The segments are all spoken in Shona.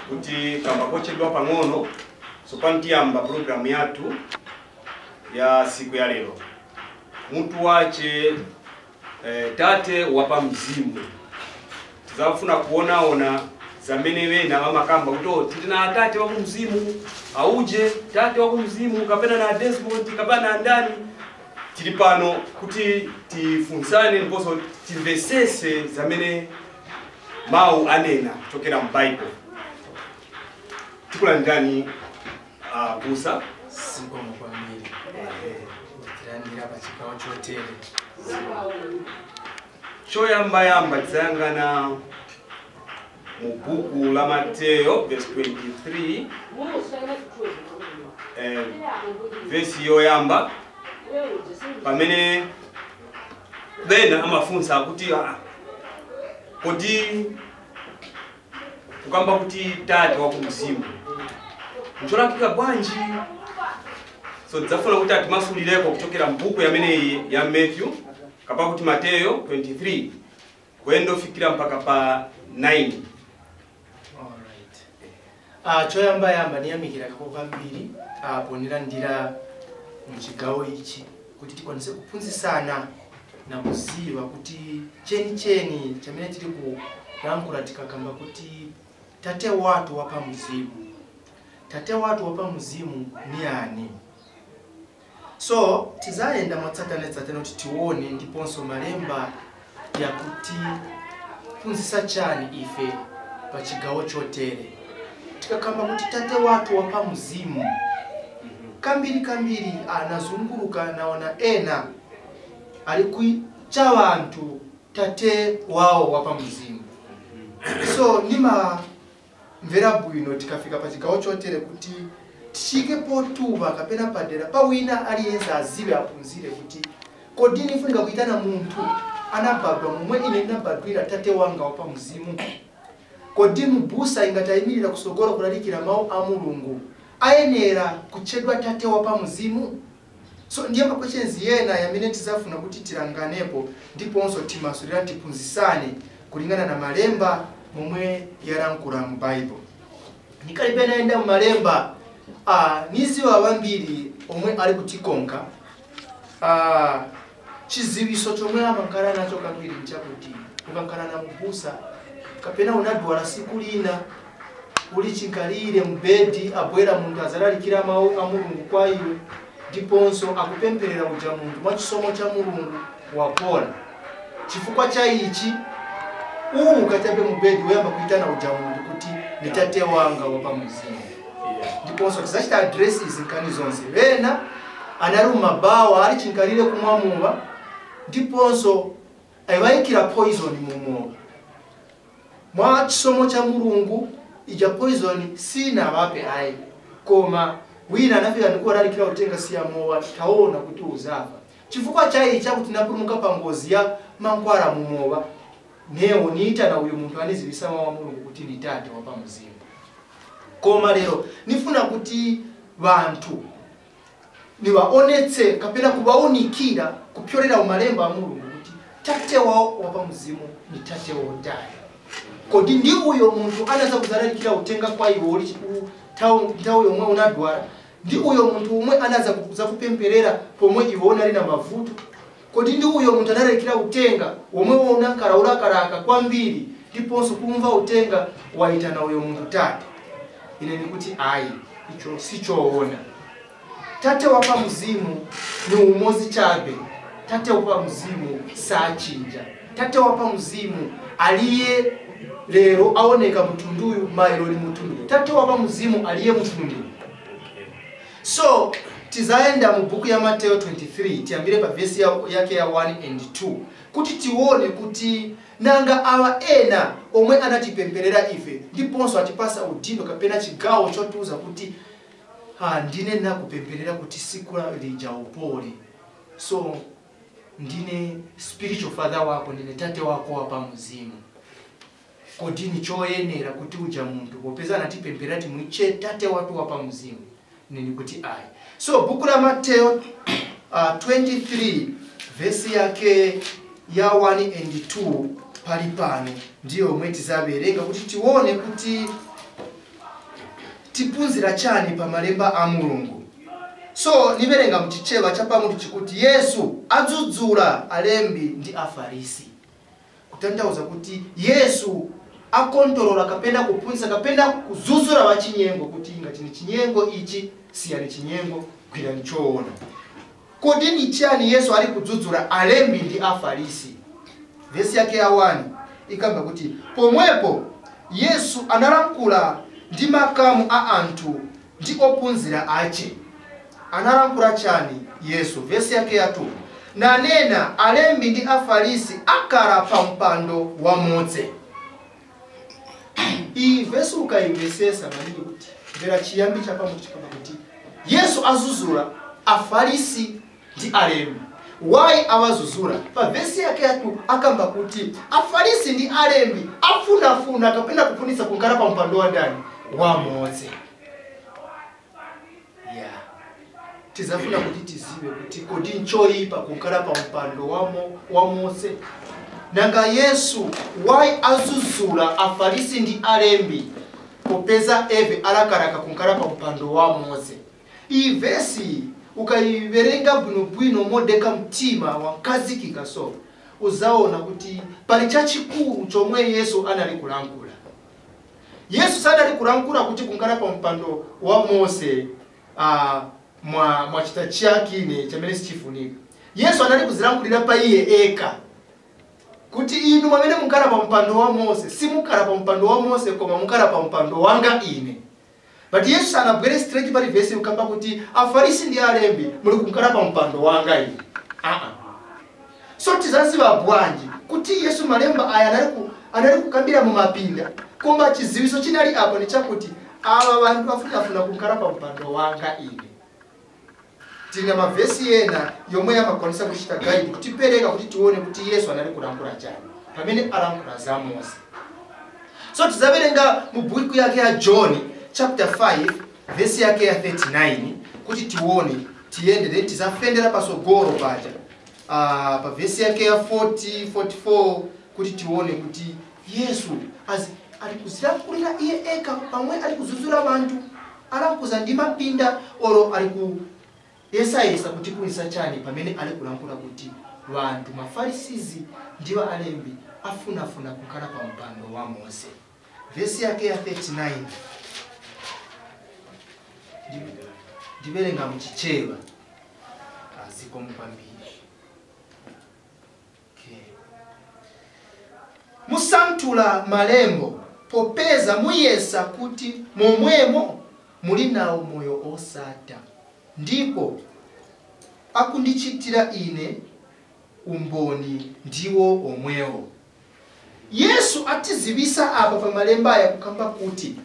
kuti kamba kochedwa pang'ono so pantiyamba program yathu ya siku ya lero. Muntu wache tate wapa mzimu. Tizafuna kuona zamene wena amakamba kuti titina tate wa mzimu auje tate wa mzimu kapena na Desmond kapena na ndani. Tili pano kuti tifunsane ndiponso timvesese zamene mau anena kuchokera mu Bible. Tikula ndani busa siko mkwamiri tirandira pachikawo chotere choyamba tizayangana mu buku la Mateyo verse 23 verse yoyamba pamene bena amafunsa kuti kodi kukamba kuti tate wa kumzimu nchorakika bwanji. So dzafuna kuti atimasulireko kuchokera mbuku yamene ya Matthew kapa kuti Mateyo 23 kwendo fikira mpaka pa 9. Alright. Choyamba niyamikira kwambiri ponera ndira muchigawo ichi kuti tikwanise kuphunzisana na kuziva kuti cheni chamene tiri kulankhula tikakamba kuti tate watu wapa mzimu. Tate watu wapa mzimu ni ani? So tizaenda mwatsatane kuti tione ndiponso malemba ya kuti phunzisa chani ife pa chigawo chotere. Tikakamba kuti tate watu wapa mzimu kambiri anazunguruka naona ena ali kuicha wantu tate wao wapa mzimu. So nima mvera bwino tikafika pa chigawo chotere kuti tishike potuba kapena padera pawina aliyense azibe apunzire kuti kodi nifunika kuitana muntu anabadwa momwe ine ndinabadwira tate wanga wapa mzimu. Kodi mubusa ingatayimirira kusogora kulalikira mawu a Mulungu ayenera kuchedwa tate wapa mzimu. So ndiye questions yena yamene tizafuna kuti tiranganepo ndiponso timasulira tiphunzisane kulingana na malemba momwe yalankhula mu Bible. Nikalibe naenda mu malemba niziwa wambiri omwe ali kutikonka chiziviso chomwe amankhala nacho kambiri nchakuti ukankhala na mubusa kapena unadwala siku lina uli chinkalire mbedi abwera muntu azalalikira mawu a Mulungu kwa iwe ndiponso akupempherera uja muntu mwa chisomo cha Mulungu wapola. Chifukwa cha ichi ukatabe mbedi weyamba kuitana uja muntu kuti ni tate wanga wapa mzimu. Ndiponso tizachita addresses nkani zonse wena anali mabawa ali chinkalire kumwamuwa ndiponso aiwaikira poison mumwowa. Mwa chisomo cha Mulungu ija poison sina wape ai koma wina anafika ndikuwa lalikira utenga siya mowa taona kuti uzafa. Chifukwa cha ichi kuti napulumuka pa ngozi ya mankwara mumwowa neo niita na uyo muntu anizibisa wa Mulungu kuti ni tate wapa mzimu. Koma lero nifuna kuti bantu niwaonetse kapena kubaunikira kupyorera umalemba a Mulungu kuti tate wao wapa mzimu ni tate wodai. Kodi ndi uyo muntu anaza kuzalalikira utenga kwa iwo uli tawo yomwe unadwala ndi uyo muntu umwe anaza kupempherera pomwe iwo unali na mavuto. Kodi ndi uyo muntu analalikira utenga omwe unankala ulakalaka kwambiri ndiponso kumva utenga waitana uyo muntu tate. Ine nikuti ai icho sichoona. Tate wapa mzimu ni umozi chabe. Tate wapa mzimu sachinja. Tate wapa mzimu aliye lero aoneka mutunduyu mailo ni mutundu. Tate wapa mzimu aliye mutundu. So tizaenda mu buku ya Mateo 23 tiambire pa verse yake ya 1 and 2 kuti tione kuti nanga awa ena omwe anatipempherera ife ndiponso atipasa udindo kapena chigawo chotuza kuti ndine nakupempherera kuti siku lija upole. So ndine spiritual father wako, ndine tate wako wapa mzimu. Kodi ni choyenera kuti uja muntu popeza anatipempherera ti muiche tate watu wapa mzimu. Nini kuti ai. So buku la Mateo 23 verse yake ya 1 and 2 pali pano ndiyo mweti zaberenga kuti tione kuti tipunzira chani pa malemba a Mulungu. So niverenga mchichewa chapamutu chikuti Yesu adzudzula alembi ndi afarisi. Kutanthauza kuti Yesu akontolola kapenda kupunza kapenda kuzuzura wachinyengo kuti ngati ni chinyengo ichi siyani chinyengo gwirani choona. Kodi ni chani Yesu ali kudzudzula alembi ndi afarisi? Vesi yake ya 1 ikamba kuti pomwepo Yesu analankhula ndi makamu a anthu ndi ophunzira ache. Analankhula chani Yesu? Vesi yake ya 2 nanena alembi ndi afarisi akhala pa mpando wa Mose. Iyi vesi ukayimvesesa manini kuti vera chiyambi chapamutu chikamba kuti Yesu azuzula afarisi ndi alembi. Why awazuzula? Pa vesi yake ya 2 akamba kuti afarisi ndi alembi afunafuna kapenda kufunisa kunkhala pa mpando wa ndani wa Mose. Yeah. Tizafuna kuti tiziwe kuti kodi nchoyipa kunkhala pa mpando wa Mose. Nanga Yesu why azuzula afarisi ndi alembi popeza eve alakaraka kunkhala pa mpando wa Mose. Iyi vesi ukayiverenga bwinobwino modeka mtima wankazikika so uzaona kuti pali chachikulu chomwe Yesu anali kulankhula. Yesu sanali kulankhula kuti kunkhala pa mpando wa Mose mwa chita chakine chamene sichifunika. Yesu anali kuzilankhulira pa iye eka kuti inu mwamene munkhala pa mpando wa Mose simukhala pa mpando wa Mose koma munkhala pa mpando wanga ine. But Yesu anabwere straight pali vesi ukamba kuti afarisi ndi alembi muli kunkhala pa mpando wanga ine. So tizaziwa bwanji kuti Yesu malemba aya anali kukambira mu mapinda koma chiziwiso chinali apo ni chakuti aba bantu afuna kunkhala pa mpando wanga ine. Tina mavesi yena yomwe yamakonesa kuchita guide kutipereka kuti tione kuti Yesu anali kulankhula chani pamene alankhula za Mose. So tizaverenga mu buku yake ya John chapter 5 vesi yake ya 39 kuti tione tiende tizafendera pasogoro paja. Pa vesi yake ya 40 44 kuti tione kuti Yesu alikuzilankhulira iye eka pamwe alikuzuzula abantu alankuza ndi mapinda oro aliku yesa kuti kulisa chani pamene alikulankhula kuti vantu mafarisizi ndiwo alembi afunafuna kunkhala pa mpando wa Mose. Vesi yake ya 39 ndiverenga muchichewa aziko mpambiri. Musantula malembo popeza muyesa kuti momwemo muli nawo moyo osata ndipo akundichitira ine umboni ndiwo omwewo. Yesu atizibisa apa pa malemba aya kukamba kuti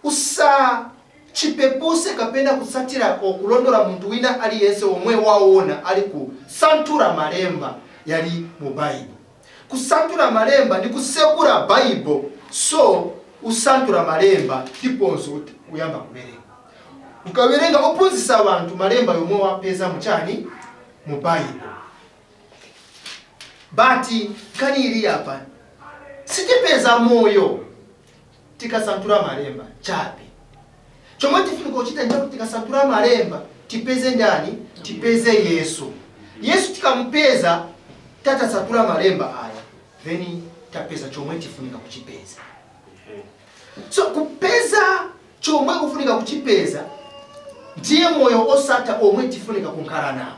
usa chipepuse kapenda kusatira okulondola muntu wina aliyese omwe waona ali kusantura malemba yali mu Bible. Kusantura malemba ndi kusekura Bible. So usantura malemba tiponso uyamba kuverenga. Ukaverenga opunzisa abantu malemba yomwe wapeza muchani mu Bible. Bati kani ili hapa sitipeza moyo tikasantura malemba chape. Chomwe tifuna kuchita njako tikasantura malemba tipeze ndani? Tipeze Yesu. Yesu tikampeza tata santura malemba aya then tapeza chomwe tifunika kuchipeza. So kupeza chomwe kufunika kuchipeza ndiye moyo osata omwe tifunika kunkhala nawo.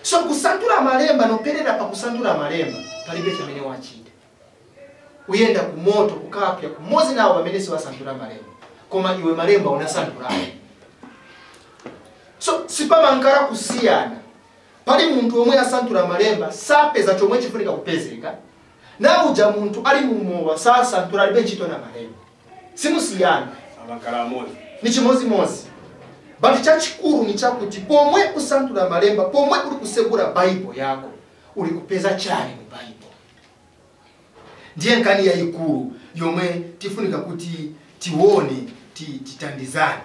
So kusantura malemba noperera pa kusantura malemba palibe chamene wachita. Uyenda ku moto kukapya kumozi nawo pamene si wasantura malemba koma iwe malemba unasantura. So sipamankala kusiyana pali muntu omwe asantura malemba sapeza chomwe chifunika kupezeka na uja muntu ali mumowa sasantura alibe ntchito na malemba simusiyana amankala mozi ni chimozi. But chachikuru ni chakuti pomwe usantura malemba pomwe uli kusegura Bible yako uli kupeza chani mu Bible. Ndiye nkani ya ikulu yomwe tifunika kuti tiwone titandizane.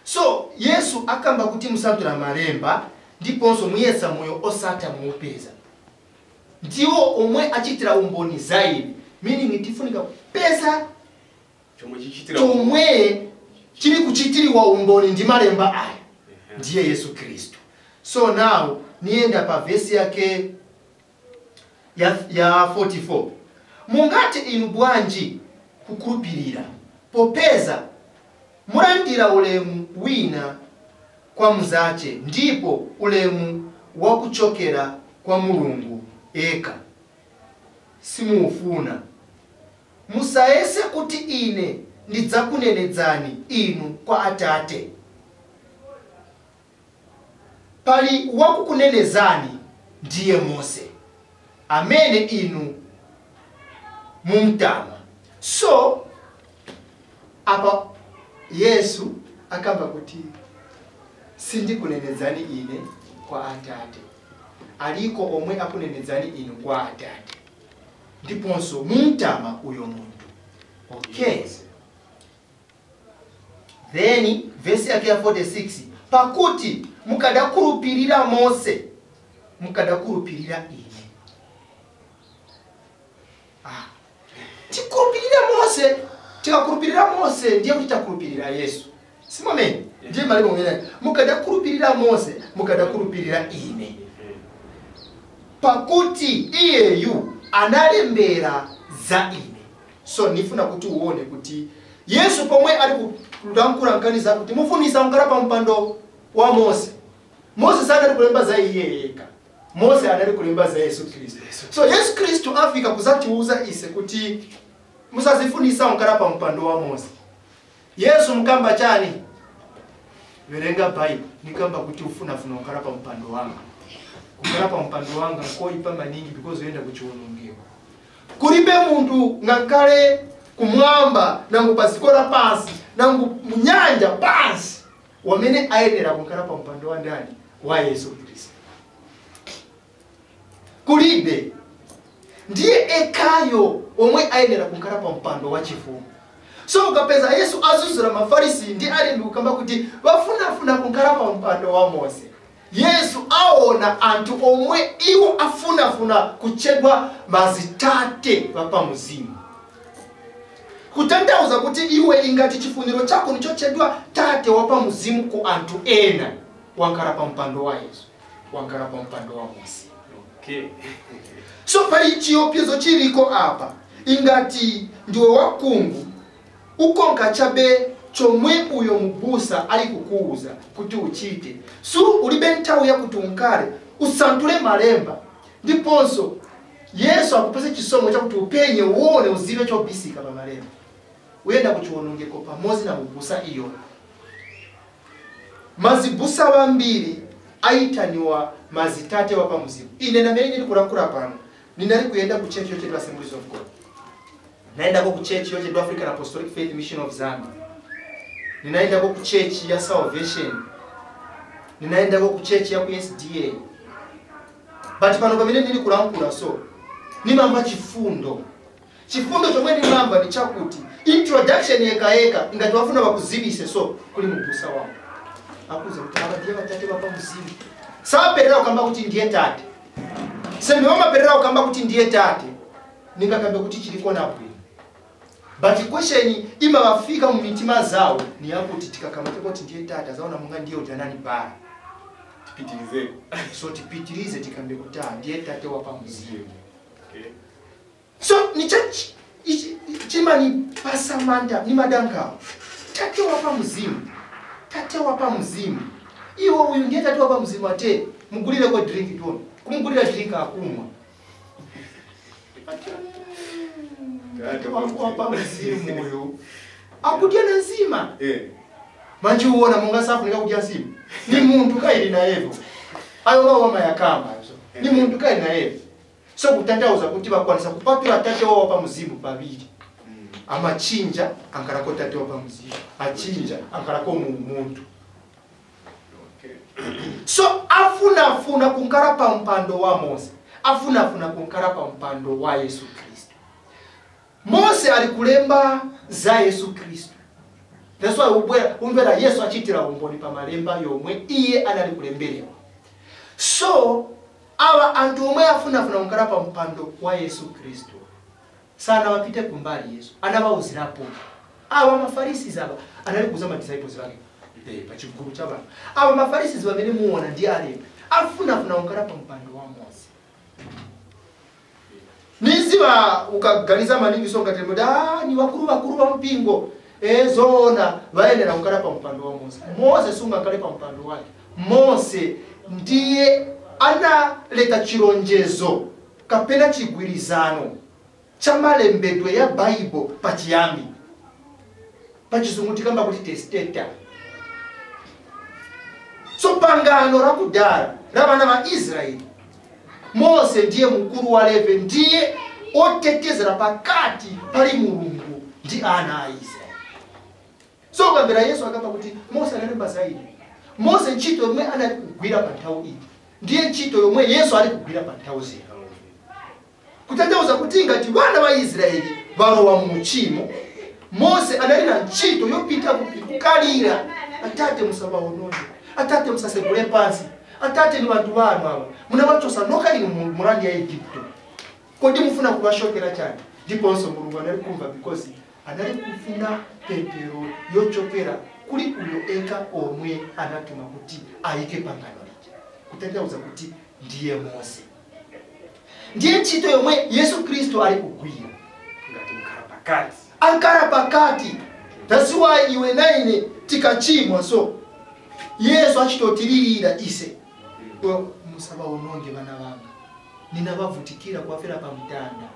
So Yesu akamba kuti musantura malemba ndiponso muyesa moyo osata muupeza. Ndiwo omwe achitira umboni zaidi meaning tifunika kupeza chomwe chiri kuchitiriwa umboni ndi malemba aya ndiye Yesu Kristo. So now nienda pa verse yake ya 44. Mungati inu bwanji kukhulupirira popeza mulandira ulemu wina kwa mzache ndipo ulemu wakuchokera kwa Mulungu eka simufuna. Musaese kuti ine ndidzakunenedzani inu kwa Atate. Pali wakukunenezani ndiye Mose amene inu mumtama. So apa Yesu akamba kuti sindikunenezani ine kwa Atate, aliko omwe akunenezani inu kwa Atate, ndiponso mumtama uyo muntu. Okay, then verse yake ya 46, pakuti mukadakurupirira Mose mukadakurupirira ine. Tikurupirira Mose, tikakurupirira Mose ndiye kuti takurupirira Yesu. Simamene ndiye mali mongena mukadakurupirira Mose mukadakurupirira ine. Pakuti iyeyu analembera za ine. So nifuna kuti uone kuti Yesu pomwe ali kulankhula nkaniza kuti mufunisa mukhala pa mpando wa Mose. Mose sanali kulemba za iye yeka. Mose anali kulemba za Yesu Kristo. So Yesu Kristo afika kuzatiuza ise kuti musazifunisa mukhala pa mpando wa Mose. Yesu mkamba chani? Verenga Bible nikamba kuti ufunafuna mukhala pa mpando wanga. Kukhala pa mpando wanga koipa maningi because uenda kuchiwonongera. Kulibe muntu ngankale kumwamba nangu pasikola pansi nangu munyanja pansi wamene ayenera kukhala pa mpando wa ndani wa Yesu Kristo. Kulibe ndiye ekayo omwe ayenera kukhala pa mpando wa chifumu. So ukapeza Yesu azuzura mafarisi ndi ali ndikamba kuti wafunafuna kukhala pa mpando wa Mose. Yesu aona antu omwe iwo afunafuna kuchedwa mazitate wapa muzimu. Kutandauza kuti iwe ingati chifuniro chako nichochedwa tate wapa muzimu ku antu ena wankhala pa mpando wa Yesu, wankhala pa mpando wa Mose. Okay. So pali chiopyezo chiriko apa ingati ndiwe wakungu ukonka chabe chomwe uyo mubusa ali kukuuza kuti uchite. Su ulibe nthawi ya kuti unkale usantule malemba ndiponso Yesu akupese chisomo cha kuti upenye uone uzive chobisika pa malemba. Uyenda kuchiwonongeko pamodzi na mubusa iyo. Mazibusa wambiri aitaniwa mazitate wapa muzimu. Ine na mene nili kulankhula pano ninali kuyenda ku church yochedwa Assemblies of God. Naenda ku church yochedwa African Apostolic Faith Mission of Zambia. Ninaenda ku church ya Salvation. Ninaenda ku church ya SDA. But pano pamene nili kulankhula so nimamba chifundo. Chifundo chomwe nimamba ni chakuti introduction yeka ingati wafuna bakuzibise so kuli mubusa wao. Akuza kuti abadiye batate bapa muzimu. Saperera ukamba kuti ndiye tate. Sembe mama perera ukamba kuti ndiye tate. Ningakambe kuti chiliko na bwino. But question ima wafika mu mitima zao ni yakuti tikakamate kuti ndiye tate zaona munga ndiye utanani bara. Tipitilize. So tipitilize tikambe kuti ndiye tate wapa muzimu. Okay. So ni chachi chima ni pasamanda ni madanka. Tate wapa muzimu. Tate wapa muzimu. Iwo uyu ndiye tate wapa muzimu ate mugulire ko drink tuone. Kumugulira drink akumwa. Tate wapa muzimu uyu. Akudia na nzima. Manji uona munga safu nika kudia nzima. Ni muntu kaili na evo. Ayo mama yakamba so. Ni muntu kaili na evo. So kutandauza kuti bakwanisa kupatula tate wapa muzimu babiri. Amachinja ankarako tate wapa muzimu. Achinja ankarako muntu. Okay. So afuna kunkara pa mpando wa Mose. Afuna kunkara pa mpando wa Yesu Kristo. Mose alikulemba za Yesu Kristo. That's why umvera Yesu achitira umboni pa malemba yomwe iye analikulemberewa. So awa antu omwe afuna kunkara pa mpando wa Yesu Kristo. Sana wapite kumbali Yesu. Anabauzirapo. aba mafarisi aba anali kuzama disciples bake pachiguru chaba aba mafarisi bamene muona ndi alemba afuna onkala pa mpando wa Mose niziba ukaganiza maningi songa temoda ni wakuru wa mpingo zona baendera onkala pa mpando wa Mose. Mose sunga kale pa mpando wake. Mose ndiye analeta chironjezo kapena chigwirizano chamalembedwe ya Bible pachiyambi pachizunguti kamba kuti testata. So pangano rakudara rabana ba Israeli Mose ndiye mkuru wa leve, ndiye otetezera pakati pali Mulungu ndi ana a Israeli. So kambira Yesu akamba kuti Mose analemba zaidi. Mose ntchito yomwe anali kugwira pa nthawi iyi ndiye ntchito yomwe Yesu ali kugwira pa nthawi zino. Kutanthauza kuti ngati bana ba Israeli balowa mu uchimo, Mose anali na ntchito yopita kukalira Atate musabaononde, Atate musasegule pansi, Atate ni bantu banu aba munabachosa noka ino mulandi ya Egypto. Kodi mufuna kubashokera cyane ndiponso Mulungu anali kumva because anali kufuna Petero yochokera kuri uyo eka omwe anatuma kuti ayike pangano lake. Kutanthauza kuti ndiye Mose. Ndiye ntchito yomwe Yesu Kristo ali kugwira ngati mkarapakati. Ankarapakati. That's why iwe naine tikachimwa so Yesu achitotirira ise. Musaba ononge bana banga. Ninabavutikira kwafera pa mtanda.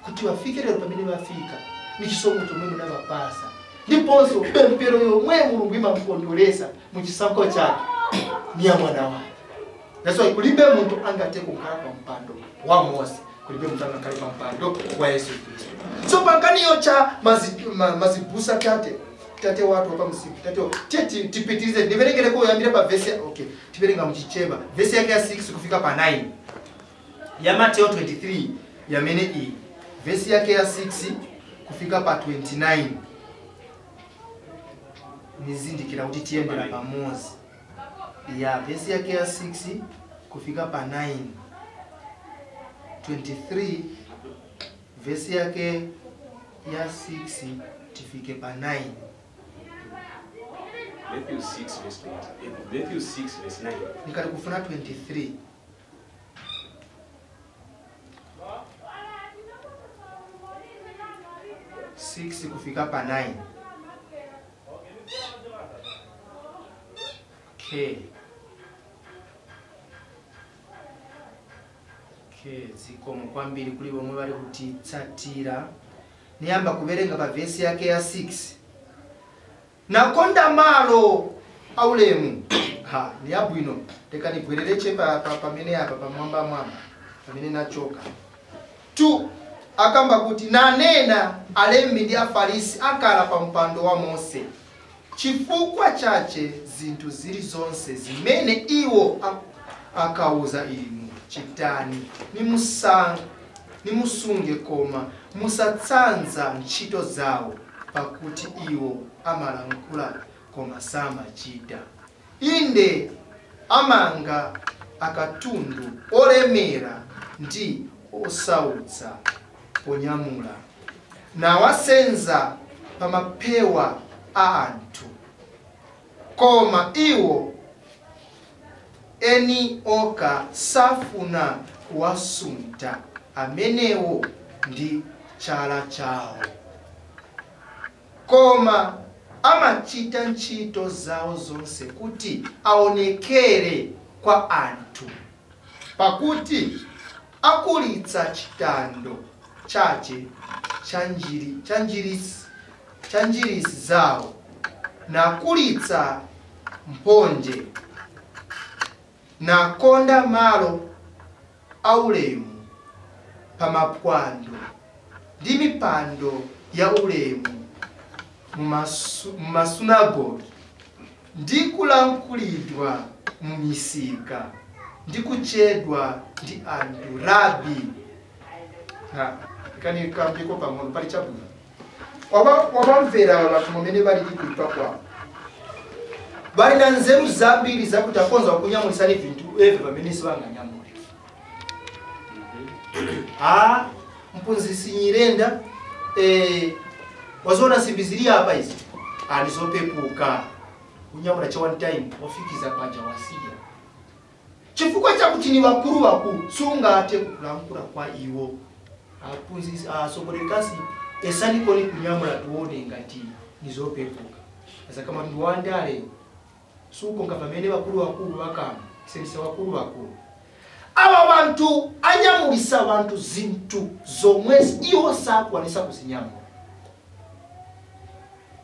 Kuti wafike lero pamene bafika. Nichisomo chomwe munabapasa. Ndiponso pempero yomwe Mulungu imamukondolesa mu chisankho chake ni ya mwana wake. That's why kulibe muntu angate kukhala pa mpando wa Mose, kulibe muntu angakhala pa mpando wa Yesu Kristo. So pangani yocha mazibusa tate watu hapa msiku tate tipitilize niverengere ko yambira pa verse okay tiverenga mchicheba verse yake ya 6 kufika pa 9 ya Matthew 23 yamene i verse yake ya 6 kufika pa 29 nizindikira kuti tiyendera pamozi ya verse yake ya 6 kufika pa 9 23 verse yake ya 6 tifike pa 9 Matthew 6 verse 9. Matthew 6 verse 9. Nikali kufuna 23. Six kufika pa 9. Okay. Zikomo kwambiri kuli bomwe bali kutitsatira. Niyamba kuverenga pa verse yake ya 6. Nakonda malo aulemu ha ni abwino teka nibwerereche pamene apa pamwamba pamene nachoka tu akamba kuti nanena alembi ndi afarisi akala pa mpando wa Mose chifukwa chache zinthu zili zonse zimene iwo akauza inu chitani nimusunge koma musatsanza ntchito zawo pakuti iwo amalankhula koma samachita. Inde amanga akatundu olemera ndi osautsa ponyamula na wasenza pamapewa a anthu koma iwo eni oka safuna kuwasunta amenewo ndi chala chawo koma amachita ntchito zawo zonse kuti aonekere kwa anthu pakuti akulitsa chitando chache chanjirisi zawo na kulitsa mphonje na konda malo aulemu pamapwando ndi mipando ya ulemu mumasunagogi ndi kulankhulidwa mu misika ndi kuchedwa ndi anthu rabi kani kambiko pang'ono pali chabwino wabamvera abantu momene bali kuipa kwawo bali na nzeru zambiri zakuti akonza kunyamulisani vintu eve pamene sibanganyamule mpunzisi Nyirenda Wazona simbizilia hapa hizi. Alizopepuka. Unyamula cha one time wafikiza panja wasia. Chifukwa cha kuti ni bakuru bakuru sunga ate kulamkura kwa iwo. Apunzi soborekasi esani koni kunyamula tuone ngati nizopepuka. Sasa kama ndiwandale suko ngavamene bakuru bakama sense bakuru bakuru. Aba bantu anyamulisa abantu zintu zomwezi iwo sakwanisa kuzinyamula.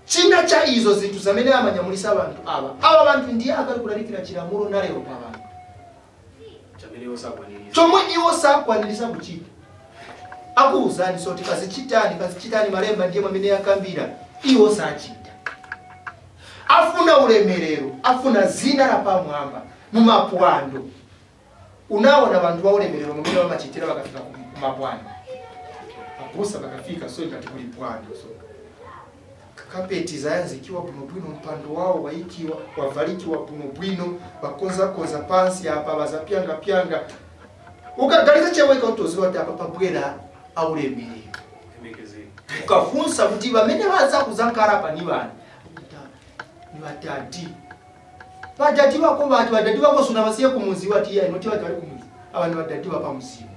China cha izo zintu zamene amanyamulisa abantu aba bantu ndiye akali kulalikira chilamulo nalero pa bantu. Chamene iwo sakwanilisa. Chomwe iwo sakwanilisa kuchita. Akuuzani soti kazichitani malemba ndiye mwamene yakambira iwo sachita. Afuna ulemerero, afuna zina la pamwamba mumapwando. Unaona bantu wa ulemerero mwamene wamachitira bakafika kumapwando. Abusa bakafika so ikati pwando so. Kapeti zayanzikiwa buno bwino mpando wao waikiwa wavalikiwa buno bwino bakonza pansi hapa bazapyanga ukagaliza chewe ikotoziwa hapa pabwera aulemerero ukafunsa kuti bamene baza kuzankara hapa ni bana ni batati badati bako bati badati bako suna basiye kumuzi wati ya inoti bali kumuzi abantu badati bapa musimu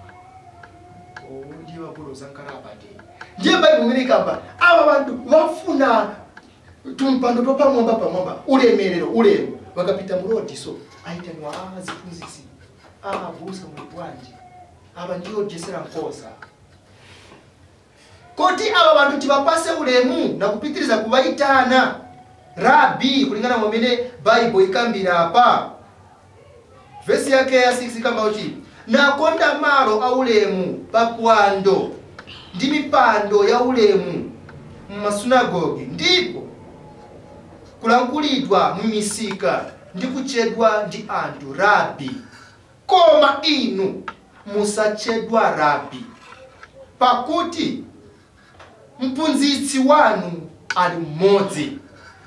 ndiye bakolo zankara hapa ndiye Bible imenika hapa aba bantu bafuna tumpando to pamwamba ulemerero ulemu bakapita mu road so ayitanwa zipunzisi busa mu bwanje aba ndiyo jesera nkosa koti aba bantu tibapase ulemu na kupitiriza kubayitana rabi kulingana mwamene Bible ikambira hapa verse yake ya 6 kamba uti na konda maro aulemu pakwando ndi mipando ya ulemu mumasunagogi ndipo kulankulidwa mumisika ndi kuchedwa ndi anthu rabi koma inu musachedwa rabi pakuti mpunzitsi wanu ali mmodzi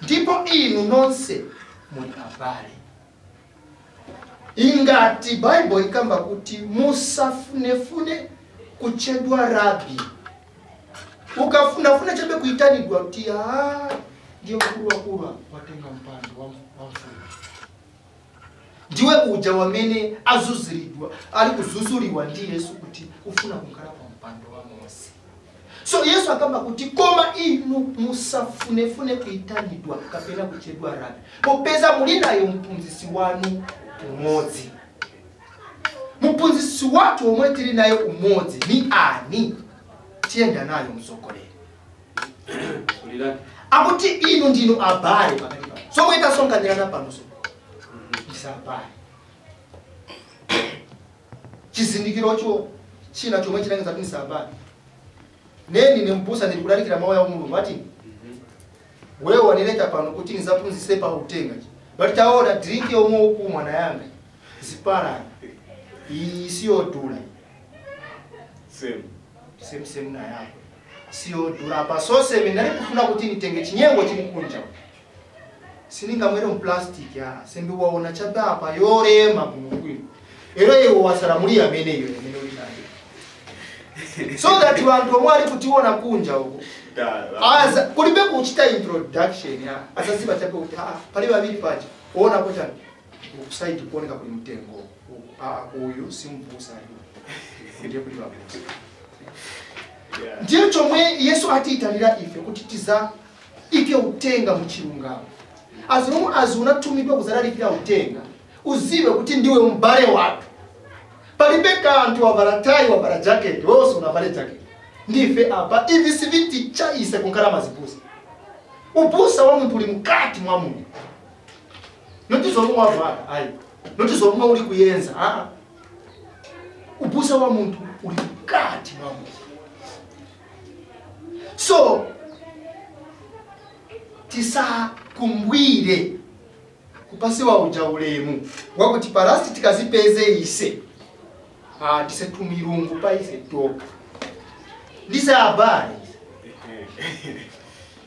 ndipo inu nonse muli abale. Ingati Bible ikamba kuti musafunefune kuchedwa rabi. Ukafuna chebe kuitanidwa kuti ndiye mkuru watenga mpando wa mfumu. Ndiwe uja wamene azuziridwa ali kuzuzuriwa ndi Yesu kuti ufuna kunkhala pa mpando wa Mose. So Yesu akamba kuti koma inu musafunefune kuitanidwa kapena kuchedwa rabi. Popeza muli nayo mpunzisi wanu umodzi. Mpunzisi watu omwe tili nayo umodzi ni ani? Tienda nayo msokoleni. Akuti inu ndinu abale pakati pa. So mwita songanirana pano so. Isabale. Chizindikiro cho china chomwe chinangeza kuti isabale. Neni nembusa ndikulalikira mawu ya Mulungu ati wewe wanileta pano kuti nizapunzise pa utenga. Bali taona drink yomwe ukumwa na yanga. Zipara. Isiyo dula. Same na yako. Sio dula pa so same nali kufuna kuti nitenge chinyengo chili kunja. Sininga mwero mplastic ya sembi waona chabe apa yore mabukwini. Ero yewo wasalamuli amene yo amene ulitandi. So that wantu omwali kutiona kunja uko. Aza kulibe kuchita introduction ya asasiba chabe kuti pali babiri pacha. Ona ko cyane. Ukuside kuoneka kuli mtengo. Uyu simvusa ndiye kuli babusa. Ndiye chomwe Yesu atiitanira ife kuti tiza ike utenga mu chilungamo. Azunatumidwa kuzalalikira utenga. Uziwe kuti ndiwe mbale watu. Palibe kantu wavala tai wavala jacket, wose unavala jacket. Ndife apa ivi siviti chaise kunkala mazipusa. Upusa wa muntu uli mkati mwa Mungu. Notizo mwa wavala, ayi. Notizo mwa uli kuyenza, upusa wa muntu uli mkati mwa Mungu. So tisa kumbwire kupasiwa uja ulemu wakuti parasti tikazipeze ise tise tumirungu pa ise toka ndisa habari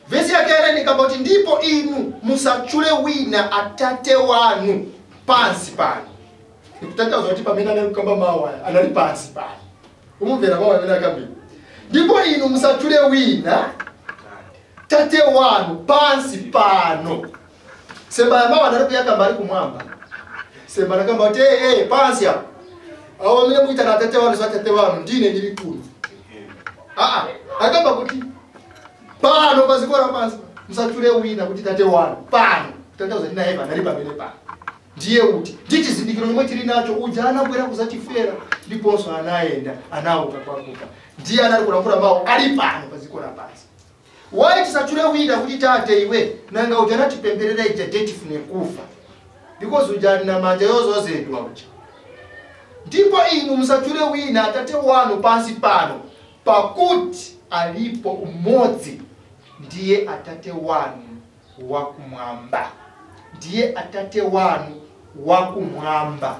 vesi yake ni kaboti ndipo inu musachule wina atate wanu pansi pani nikutaka uzoti pamena na kamba mawa anali pansi pani umuvera mawa amena kambi ndipo inu musachule wina tate wanu pansi pano. Semba mama ndari kuyaka mbali kumwamba. Semba nakamba kuti pansi ya. Awo mene muita na tate wanu sa tate wanu ndine ndiri kuno. Akamba kuti pano pazikora pansi. Musatule wina kuti tate wanu pano. Tate uzandina heva ndari pamene pano. Ndiye uti nditi zindikiro chomwe tili nacho uja anabwera kuzatifera ndiponso anaenda anauka kwakuka. Ndiye anali kulankhula mawu ali pano pazikora pansi. Why tisachule wina kuti tate iwe nanga uja anatipemberera ija detifune kufa. Because uja na manja yozozedwa uja. Ndipo inu musachule wina tate wanu pansi pano pakuti alipo umodzi ndiye atate wanu wakumwamba. Ndiye atate wanu wakumwamba.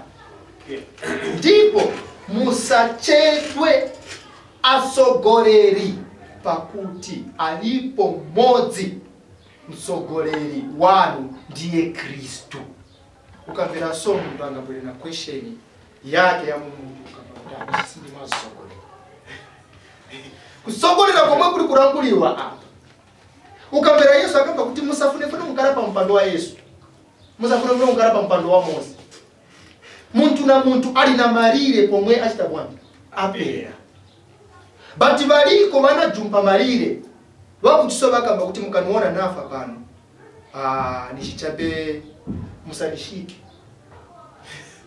Ndipo musachedwe asogoleri pakuti alipo mmodzi msogoleri wanu ndiye Kristu. Ukamvera somo ndo angabwere na question yake ya Mungu ukamwambia sisi masogoleri. Kusogolera komwe kuli kulanguliwa apa. Ukamvera Yesu akamba kuti musafune fune mukala pa mpando wa Yesu. Musafune fune mukala pa mpando wa Mose. Muntu na muntu ali na malire pomwe achita bwana apera. Bati baliko mana jumpa malire. Wakuchisoba kamba kuti mukaniona nafa pano. Nishichabe musanishiki.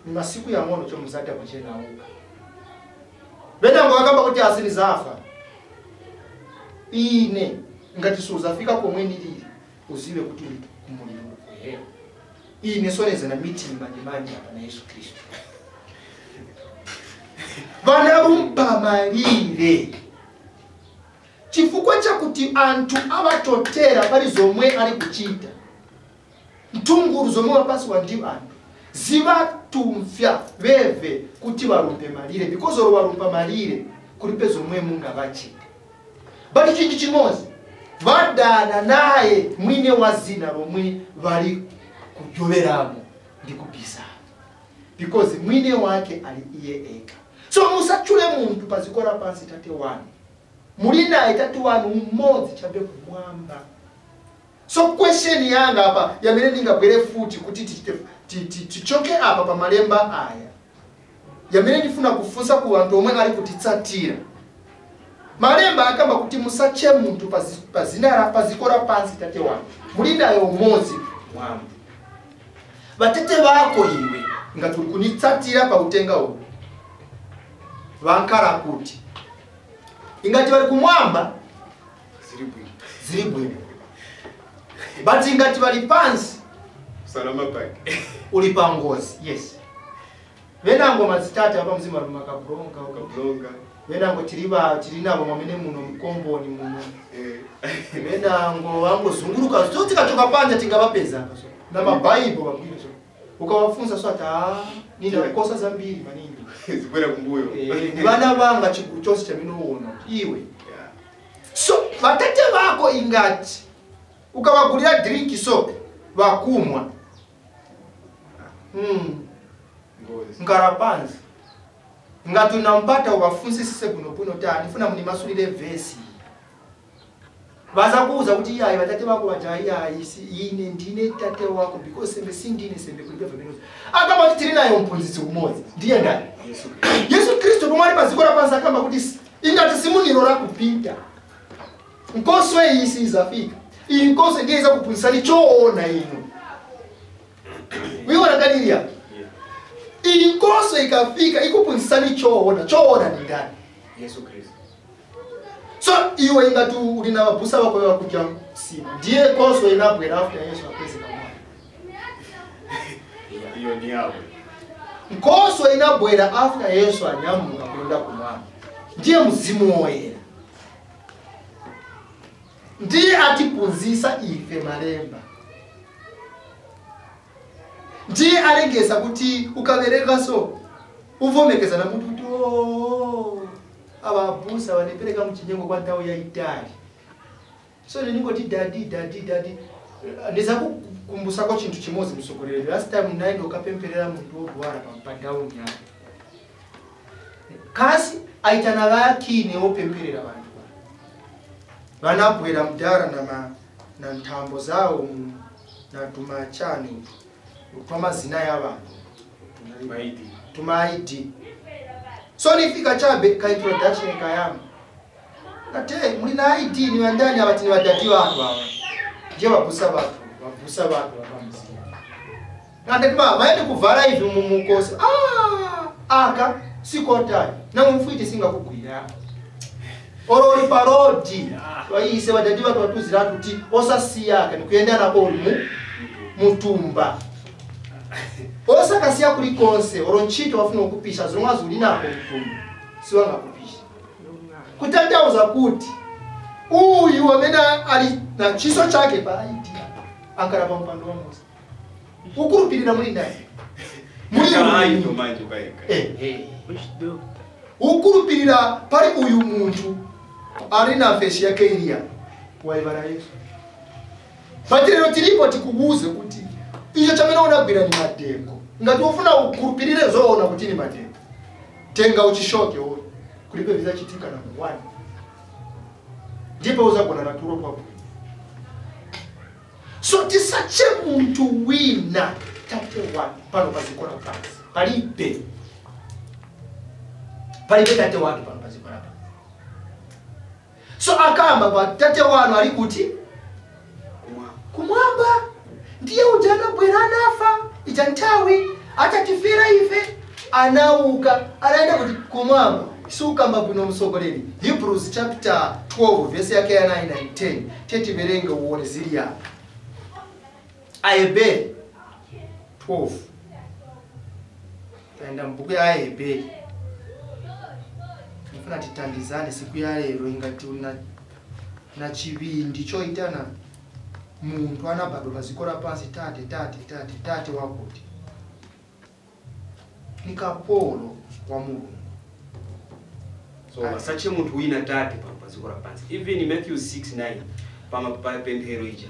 Ni masiku ya ngono cho muzata kuchena uka. Bena ngo akamba kuti asini zafa. Ine ngati suzafika komwe nilili uziwe kuti kumuliro kuhera. Ine soneza na meeting manimani hapa na Yesu Kristo. Vanarumpa malire. Chifukwa chakuti antu avatotera pali zomwe ali kuchita. Mtunguru zomwe wapasi wa ndiwo antu. Zivatumfya veve kuti varumpe malire. Because oro varumpa malire kulipe zomwe munga vachita. Bali chinji chimozi. Vadana naye mwine wazina romwe vari kujoveramo ndi kupisa. Because mwine wake ali iye eka. So musachule muntu pazikora pansi tate wanu. Mulina tate wanu mmodzi chabe kumwamba. So question yanga hapa yamene ndingabwere futi kuti tichoke apa pa malemba aya. Yamene ndifuna kufunsa ku anthu omwe ali kutitsatira. Malemba akamba kuti musache muntu pazikora pansi tate wanu. Mulina yo mmodzi mwamba. Batete bako iwe ngati kunitsatira pa utenga uwu. Vankara kuti ingati bali kumwamba ziri bwino. But ingati bali pansi salama pake uli pangozi. Yes. Venango mazitata apa mzima rumakabronga ukabronga. Venango tirinabo mwamene muno mkomboni muno. Venango wango zunguruka zote kachoka panja tingabapeza apa so. Na maBible babwino so. Ukawafunza so ata nina kosa zambiri manini. Zikwera kumbuyo. Ni bana banga chikuru chose cha mino uona iwe. So batete bako ingati ukabagulira drink so bakumwa. Ngarapanzi. Ngati unampata ubafunsi sise buno ta ndifuna mnimasulire verse. Baza kuuza kuti yayi batate bako bajaya isi ine ndine tate wako because sembe sindine sembe kulipa vemeno. Akaba tiri nayo mpunzitsi umodzi. Ndiye ndani? Yesu Kristo pomwe pazikora pansi kamba kuti ingati simuniro la kupita. Nkoswe isi izafika. Inkoswe ndiye iza kupunzisani choona ino. Wiwa nakaniria. Inkoswe ikafika ikupunzisani choona ni ndani? Yesu Kristo. So iwe ingati ulina babusa bako bakujya sima. Ndiye koswe inabwera after Yesu akwezi kamwa. Iyo ni yawe. Nkoswe inabwera after Yesu anyamuka kulonda kumwana. Ndiye mzimu woyera. Ndiye atipunzisa ife malemba. Ndiye alengeza kuti ukabereka so uvomekeza na muntu to ababusa wanepeleka mchinyengo kwa ntao ya itali. So ningoti dadi ndiza kukumbusa kwa chintu chimozi msogoleri. Last time naendo kapemperera muntu obwara pampadao nyama. Kasi aitana lakini opemperera bantu. vanabwera mudhara na ntambo zawo na tumachani twamazina y'abantu tumaidi so nifika chabe ka introduction kayama ate muli na ID ni wandani abati ni wadati watu hawa je babusa watu wapamzima ngande ba maende kuvala hivi mumukose aka sikotani na mumfuite singa kugwira orori parodi waise wadati watu watuzira tuti osasiyaka nikuyenda nako mutumba osa kasiya kuli konse oronchito wafuna ukupisha zomwazi uli nako mutumba siwanga kupisha kutandauza kuti uyu wamena ali na chiso chake pa ID ankaraba mpando wa Musa ukurupirira muri ndani muri ayo manje baika ukurupirira pari uyu muntu ari na feshi yake ilia waibara Yesu batirero tiripo tikubuze kuti iyo chamena unabwira ni matengo ngati ufuna ukurupirire zoona kuti ni matengo tenga uchishoke wewe kulipe viza chitika na mwani ndipo uza kuna naturo kwa so tisache muntu wina tate wanu pano pazikora pansi palipe tate wanu pano pazikora pansi so akamba pa tate wanu alikuti kumwamba ndiye ujana bwera nafa ichantawi achatifira ife anauka anaenda kuti kumwamba suka mbabuno msogoleni Hebrews chapter 12 verse yake ya 9 and 10 teti berenge uone zilia Aheberi 12 taenda mbuku ya Aheberi nifuna titandizane siku ya lero ingati na chibindi choitana muntu anabado pazikora pansi tate wakuti nikapolo wa Mungu so asache muntu wina tate pazikora pansi even in Matthew 6:9 pama pemphero ija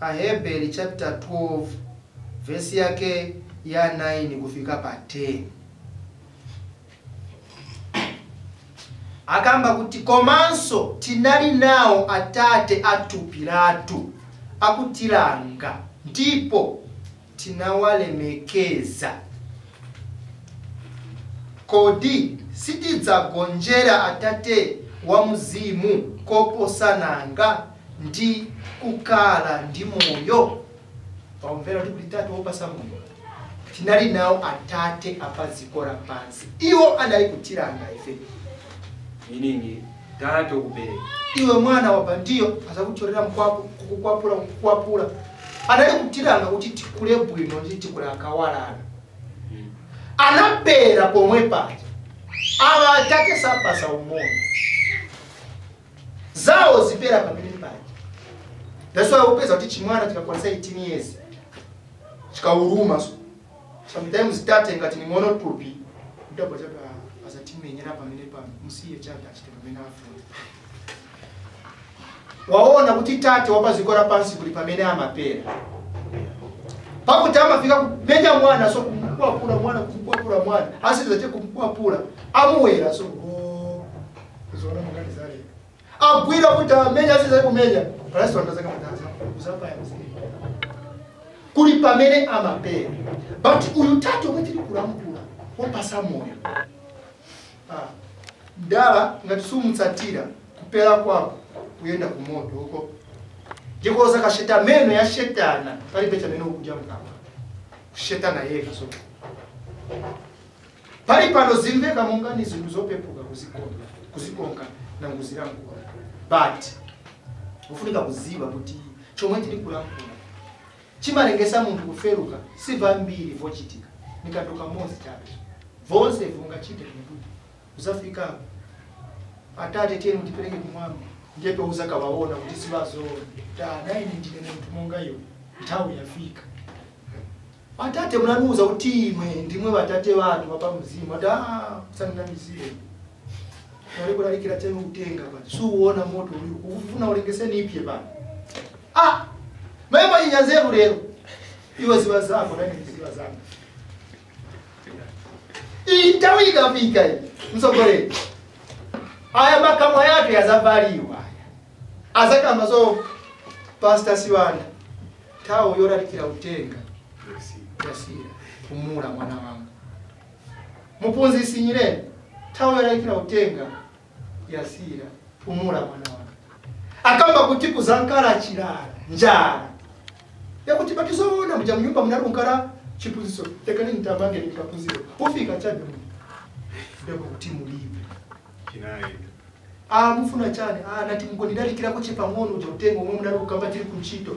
Aheberi chapter 12 verse yake ya 9 kufika pa 10 akamba kuti komanso tinali nao atate atupiratu akutilanga ndipo tinawalemekeza kodi sitidzagonjera atate wa mzimu koposananga ndi kukala ndi moyo pamvera kuti tatu opasa moyo tinali nao atate apazikora pansi iwo anali kutilanga ife meaning tate okubereka iwe mwana wa bandio azakuchorera kukwapula anali kutilanga kuti tikule bwino ndi tikula akawalana anapera pomwe paja aba atate sapasa umoyo zao zipera pamene paja that's why upeza kuti chimwana chikakwanisa 18 years chikauruma so sometimes tate ngati ni monotopi ndabo chapa azatimenyera pamene pa musiye chata chitemena afro waona kuti tate wapazikora pansi kuli pamene amapera pakuti amafika kumenya mwana so kumkwapula mwana asizache kumkwapula amuwera so zona mangani zale agwira kuti amenya asizache kumenya palasi wandazaka mataza uzapa ya mzee kuli pamene amapera but uyu tate wetili kulamkula wapasa moyo ndala ngati sumutsatira kupera kwako kuyenda kumoto huko jikoza kasheta meno ya shetana pali pecha neno kuja mkama shetana yeka so pali pano zimveka mungani zintu zopepuka kuzikonka na nguzirangu but ufunika kuziba kuti chomwe tili kulamkula chimalengesa muntu kuferuka siva mbiri vochitika nikatoka mozi chabe vonse vunga chite kubuti uzafika atate tena mtipeleke kumwamba ngepe uzaka waona kuti sibazo naini ndine muntu monga yo nthawi yafika atate munanuza kuti imwe ndimwe batate watu papa mzima sanamizire nali kulalikira tena utenga bati suona moto ufuna ulengeseni ipye bana mema inyanzeru lero iwe ziba zako nani ziba zangu Intawika fika msogole. Aya makamwa yake yazavaliwa. Azakamba so Pastor Siwanda. Tawo yoralikira utenga. Yasira. Kumula mwana wangu. Mupunzisi Nyirenda. Tawo yoralikira utenga. Yasira. Kumula mwana wangu. Akamba kuti kuzankara chirara. Njara. Yakuti batizoona muja mnyumba munarunkara chipuziso. Tekani nitamange nikapuziro. Ufika chabe mu. Ndeko kuti mulibe. Kinai. Mufuna cyane nati mugonidari kirako chepangono utengo umwe munarukamba tiri kunchito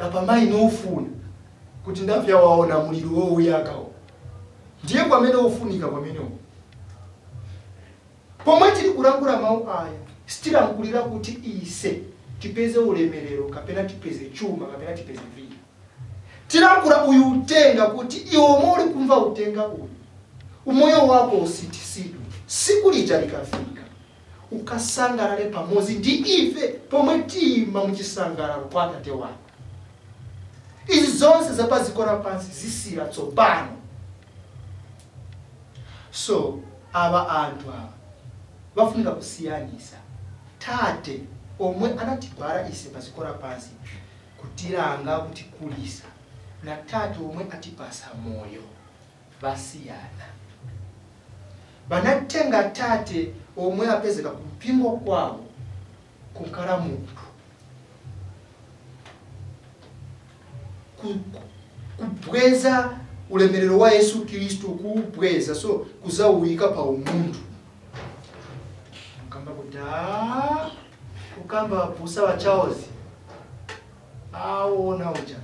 apamai nofuna kuti ndavya waona muliro wo uyakawo ndiye kwamene ofunika kwamene pomwe tiri kurangura mau aya stira nkulira kuti ise tipeze ulemerero kapena tipeze chuma kapena tipeze vina tirangura uyu utenga kuti iwo mori kumva utenga uyu umoyo wako usitisidwe siku lija likafika ukasangalale pamozi ndi ife pomwe tima muchisangalalo kwa Tate wako. Izi zonse zapazikora pansi zisira tsopano. So aba anthu aba bafunika kusiyanisa Tate omwe anatibara ise pazikora pansi kutiranga kutikulisa na Tate omwe atipasa moyo basiyana. Banatenga Tate omwe apezeka kumpingo kwawo kunkala muntu kubweza ulemerero wa Yesu Kristo kubweza so kuzawuika pa umuntu kamba kuda ukamba pusa wa Charles aona uja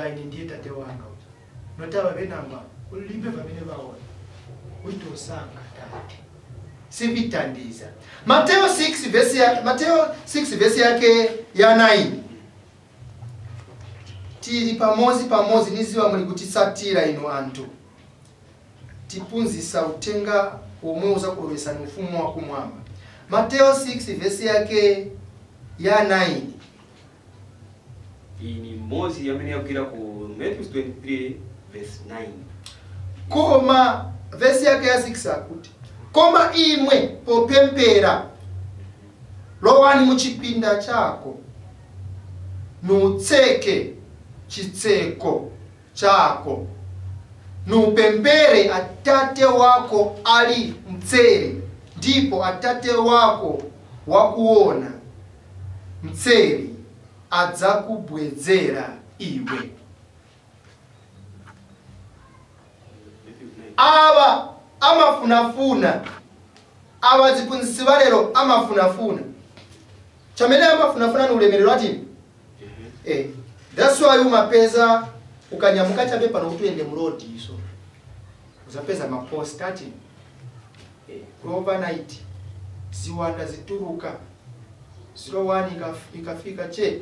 ini ndiye Tate wanga uja notaba benamba ulimbe pamene baona wito sanga Tate sivitandiza. Mateo 6 verse yake ya 9 tiri pamozi niziwa muli kutisatira ino antu tipunzisa utenga omwe uza kulowesa ni ufumu wa kumwamba. Mateo 6 verse yake ya 9 ini mozi yamene yakira ku Matthew 23 verse 9 koma verse yake ya 6 akuti koma imwe popempera lowani muchipinda chako nutseke chitseko chako nupempere Atate wako ali mtsere ndipo Atate wako wakuona mtsere adzakubwezera iwe. Aba amafunafuna abazipunzisi balero amafunafuna chamene amafunafuna ni ulemerero ati that's why umapeza ukanyamuka chabe pano utuyende mu road iso uzapeza ma post ati overnight ziwanda zituruka 01 ikafika che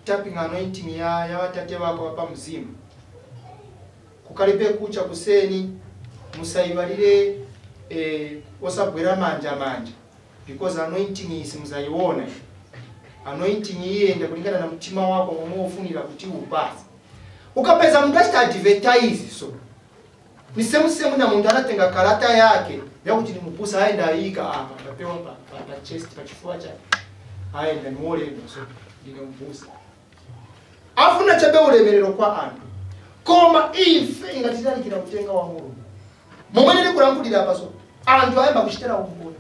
tapping anointing ya watate wako hapa mzima kukalipe kucha kuseni musaibalire osabwera manja because anointing is muzaiona anointing yenda kulingana na mtima wako omwe ufunira kuti upase ukapeza mundu achita advertise so ni semu na mundu anatenga karata yake yakuti ni mupusa aenda aika akapewa pa chest pa kifua chake aenda ni wole so ine mupusa afuna chabe ulemerero kwa antu koma ife ingatidali kila utenga wa Mungu momwe kulambulira paso antu ayamba kuchitera umboni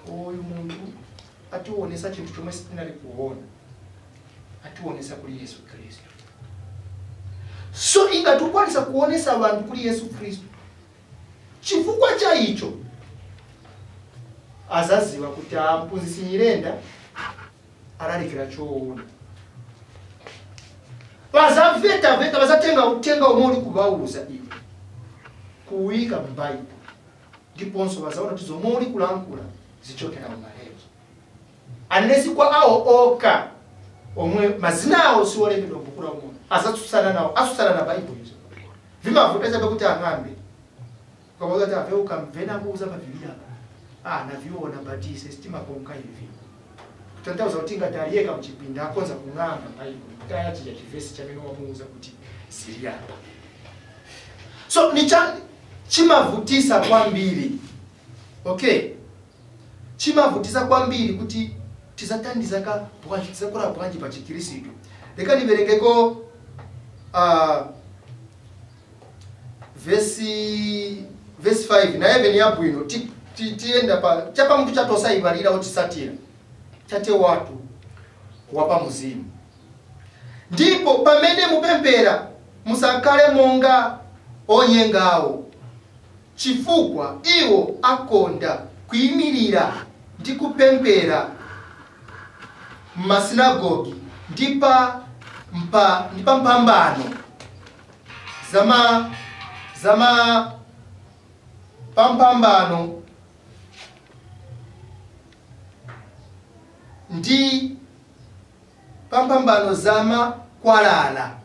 oyu mundu atuonesa chintu chomwe sitinali kuona atuonesa kuli Yesu Kristo so ingatukwanisa kuonesa abantu kuli Yesu Kristo chifukwa cha icho azaziwa kuti ampunzisi Nyirenda aralikira choona bazaveta bazatenga utenga omuli kubauza iwe kuwika mbayi ndiponso bazaona tizomoli kulankula zichokera mu mahezo anesi kwa ao oka omwe mazina awo siwolembedwa mbukula umuntu azatsusana nawo asusana na Bible izo vimavutesa bekuti angambe kwa sababu ave ukamvena kuuza pa Biblia naviona batise stima konka hivi tutantauza utinga taliyeka mchipinda akonza kungamba Bible kaya chija kivesi cha meno wamuuza kuti siri hapa So chimavutisa kwambiri. Okay? Chimavutisa kwambiri kuti tizatandiza ka bwanji tizakora bwanji pa chikristo. Leka niberengeko verse 5 na even yabwino tienda pa chapa mtu chatosa ibalira otisatira chate watu wapa muzimu. Ndipo pamene mupempera musakale monga onyengawo chifukwa iwo akonda kuyimirira ndi kupempera masinagogi ndipa mpambano zama pampambano ndi pampambano zama kwalala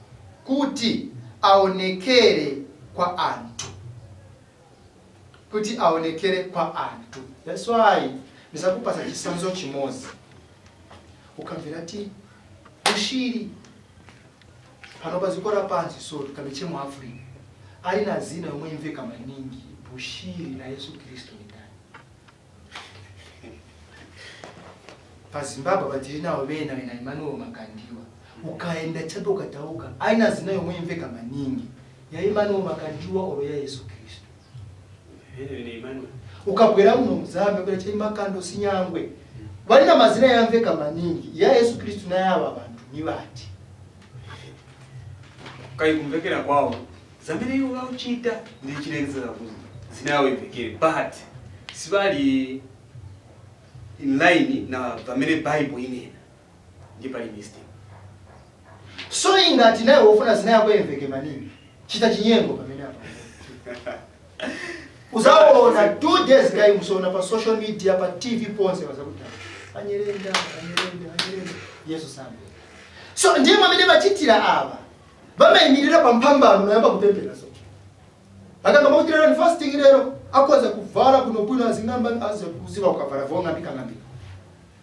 kuti aonekere kwa antu. Kuti aonekere kwa antu. That's why nisakupasa chisanzo chimozi. Ukamvira ti ushiri panopa zikora pansi so tukameche mu Africa. Ali na zina yomwe imveka maningi bushiri na Yesu Kristo ni ndani. Pa Zimbabwe batiri nawo bena na Emmanuel Makandiwa. Ukaenda chato katauka aina zina yomwe imveka maningi ya Emmanuel Makandiwa oro ya Yesu Kristo. Ni Emmanuel. Ukabwera muno muzambe kwa chimba kando sinyangwe. Bali na mazina yamveka maningi ya Yesu Kristo na yaba abantu ni bati. Kai kumvekera kwao. Zamene yo wauchita ndi chilengeza kuzi. Zinawe ipekere but sibali in line na pamene Bible inena. Ndi pali mistake. So ingati naye ufuna zina yako imveke maningi. Chita chinyengo pamene apa. Uzaona 2 days guy musona pa social media pa TV ponse wazakuta. Anyerenda. Yesu sambe. So ndiye mwamene bachitira aba. Bama imirira pa mpambano nayamba kutempera so. Akanga mawutira ni fasting lero akoza kuvala kuno azingamba aze kuziba ukavala vonga bikangambi.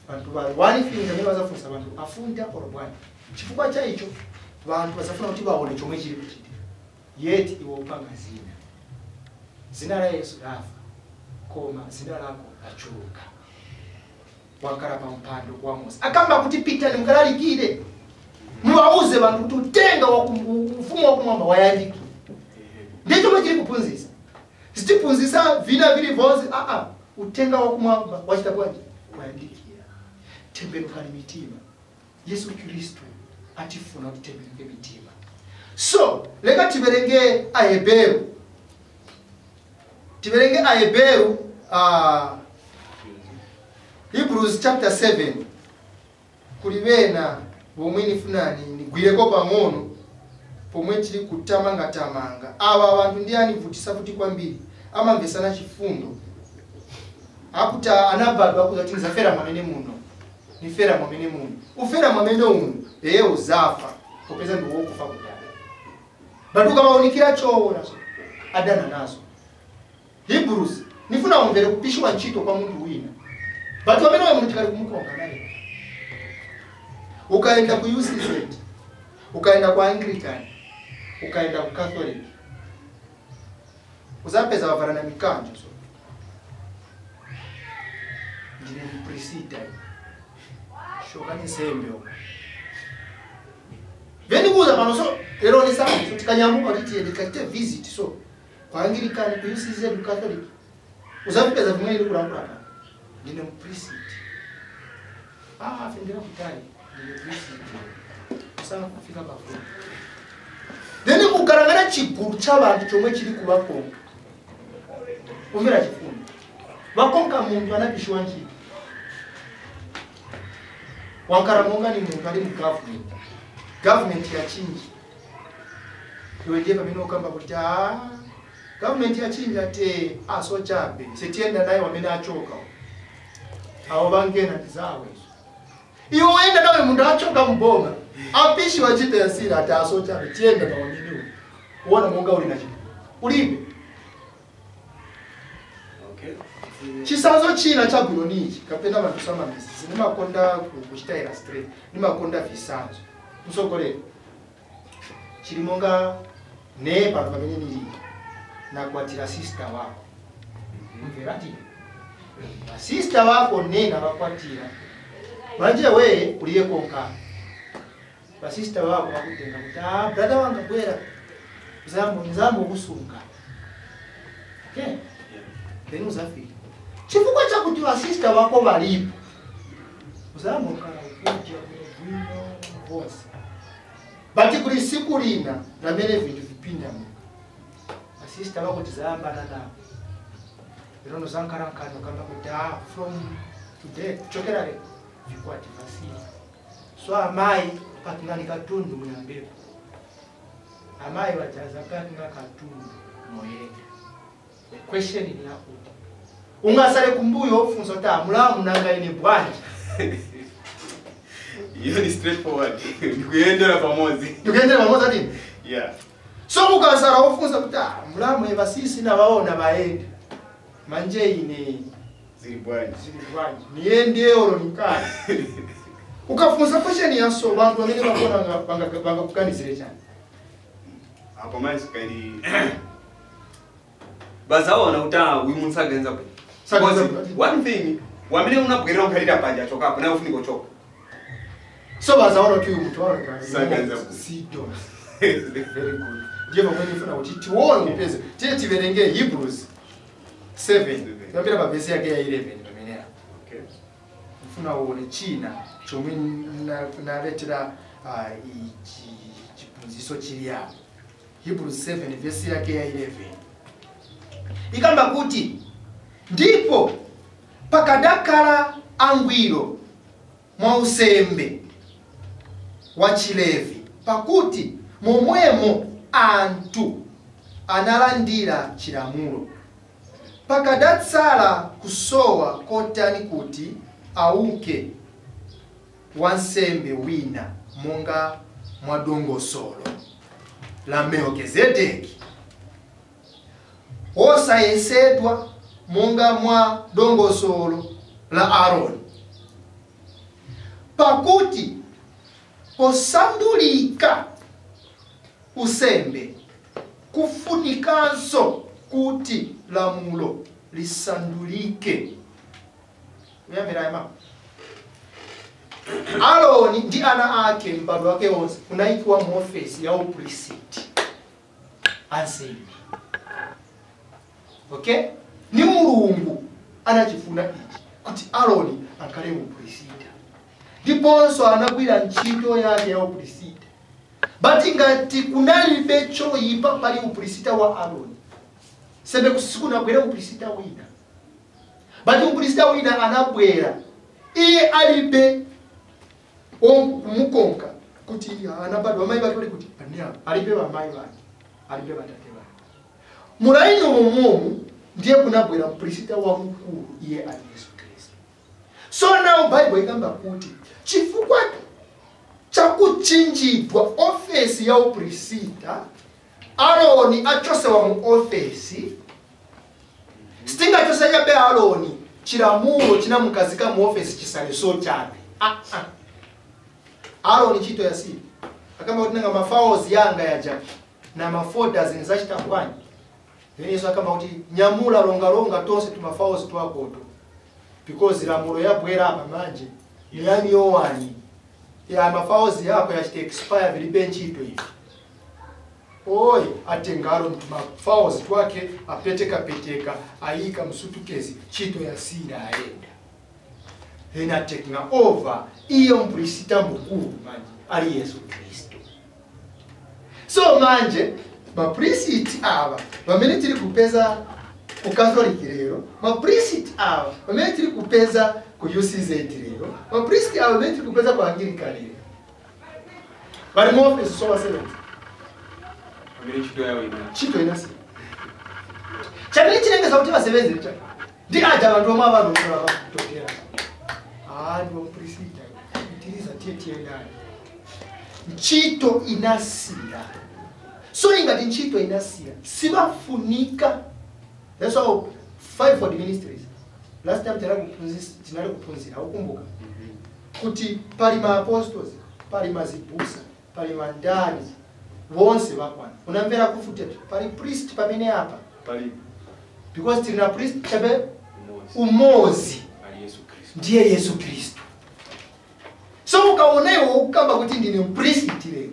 Bantu ba one thing ngamene bazafunsa bantu afunda orobwana. Chifukwa cha icho bantu bazafuna kuti baone chomwe chiri kuchitika. Yet iwo upanga zina. Zina la Yesu rafa. Koma zina lako achuka. Wakara pa mpando kwa Mose. Akamba kuti Peter ni mkalalikire. Mwauze bantu tutenga ufumo wa kumwamba wayandiki. Ndicho machiri kupunzisa. Sitipunzisa vina vili vonzi utenga wa kumwamba wachita kwaje? Wayandikia. Tembenuka ni mitima. Yesu Kristo atifuna kutembenuka mitima. So, leka tiberenge Aheberu. Tiberenge Aheberu Hebrews chapter 7. Kulibena bomwini funani nigwireko pang'ono pomwe tiri kutamanga. Aba abantu ndiyani vutisa futi kwambiri amamvesana chifundo. Akuta anabadwa kuzatinza fera mwamene muno. Ni fera mwamene muno. Ufera mwamene uno uzafa. Kopeza ndi wokufa kudala. Baduka baonikira choona so. Adana nazo. Hebrews nifuna umvere kupishwa nchito kwa muntu wina. Batu wamene wa muntu kali kumukonga naye. Ukaenda ku UCZ, ukaenda kwa Anglican, ukaenda ku Catholic. Uzapeza wavara na mikanjo so. Ndine mpresida. Shokani sembe oka. Veni kuza pano so, lero ni sana, so tikanyamuka tikate visit so. Kwa Anglican, ku UCZ, ku Catholic. Uzapeza vimwe ili kurangura pa. Ndine mpresida. Fendera kutali. Sana kufika bafu. Then ukarangana chiguru chabantu chomwe chiri kubako. Umira chifundo. Bakonka muntu anabishwa nchi. Wankaramonga ni muntu ali mu government. Government ya chinji. Iweje pamene okamba kuti government ya chinji ate aso chabe. Setienda naye wamene achoka. Awo bangena tizawe. Iyo wenda nawe mundu achoka mboma. Apishi wachite yasira ataso chabe tienda na wamini. Uona monga uli nacho. Ulibe. Okay. Chisanzo china cha bulonichi kapenda bantu sama mesi. Nimakonda kuchita illustrate. Nimakonda visanzo. Musokole. Chilimonga ne pano pamene nili. nakwatira sister wako. Mverati. Sister wako nena bakwatira. Manje we uliye konka. Ba sister wako bakutenga kuti brother wanga bwera. Nzambo kusunga. Okay? Then uzafika. Chifukwa chakuti wa sister wako balipo. Uzambo kana kuja bwino bose. Bati kuli siku lina na mene vintu vipinda mu. Sister wako tizamba na Irono zankara nkano kamba kuti from today chokera le vikwati vasili. So amai patunani katundu muyambeko. Amai wachaza patunga katundu moyenda. The question ni yakuti. Ungasale kumbuyo ofunso ta mulamu nanga ine bwanje. Hiyo ni straightforward. Tukuendera pamoja. Tukuendera pamoja ati? Yeah. So mukasara ofunso kuta mulamu eva sisi na waona baende. Manje ine zilibwanje. Niende oro nikali. Ukafunza question yaso bantu bamene bakona banga kukanizire cyane. Hapo manje kali bazaona uta wimunsagenza kwe. One thing, wamene unabwera unkalira panja choka hapo na ufuni kochoka. So bazaona tu mtu wao sagenza sido. Very good. Ndiyo mwenye funa kuti tuone upeze. Tiye tiverenge Hebrews 7. Nambira babesi yake ya 11 domenea. Okay. Mfuna uone China chomwe na letera chipunziso chiri yapo. Hebrews 7 verse yake ya 11. Ikamba kuti ndipo pakadakala angwiro mwa usembe wa Chilevi pakuti momwemo antu analandira chilamulo pakadatsala kusowa kotani kuti auke wansembe wina monga mwadongosolo la Melkizedeki osayesedwa monga mwa dongosolo la Aaron pakuti posandulika usembe kufunikanso kuti lamulo lisandulike. Uyamira ema. Aaron ndi ana ake mbado wake wonse unaitwa mu office ya priest ansembe. Okay? Ni Mulungu anachifuna ichi kuti Aaron ankale mu priest. Ndiponso anagwira ntchito yake ya priest. But ngati kunalibe choyipa pali upriesta wa Aaron. Sebe kusikuna bwera upriesta wina. But upriesta wina anabwera. Iye alibe mukonka kuti anabadwa mai bake kuti pania alibe ba mai bake. Alibe batate bake. Mulaino mumu ndiye kunabwera upriesta wa mkulu iye ali Yesu Kristo. So now Bible ikamba kuti chifukwa chakuchinjidwa office ya upriesta Aaron achosewa mu office stinga choseya be Aaron chilamulo chinamukazika mu office chisaleso chabe Aaron chito ya si akamba kuti nanga mafiles yanga yaja na mafolders nzachita kwani Yesu akamba kuti nyamula longa tonse tu mafiles twakoto because lamulo yabwera apa manje yani yowani ya mafiles yako ya expire vilibe nchito hivi. Oi atengaro mafiles twake apeteka aika msutukezi chito ya sira aenda. Hena taking over iyo mpriesta mkuu manje ali Yesu Kristo. So manje mapriest aba bamene tiri kupeza ku Catholic lero, mapriest aba bamene tiri kupeza ku UCZ lero, mapriest aba bamene tiri kupeza ku Anglican lero. Bali mu office so wasema Amiri chito yawe ina. Chito inasi. Chabili chinenge sauti basebenze cha. Ndi aja abantu omaba nokula bakutokera. Ndio priest itiriza tietie ndani. Chito inasia. So ingati nchito inasia. Sibafunika. That's all 5 for the ministries. Last time tinali kupunzira ukumbuka. Kuti pali ma apostles, pali mazibusa, pali mandani, wonse bakwana. Unamvera kufutetu. Pali priest pamene hapa, Palibe. Because tina priest chabe Umozi. umozi. Yesu Kristo. Ndiye Yesu Kristo. So ukaonewa ukamba kuti ndine priest leo.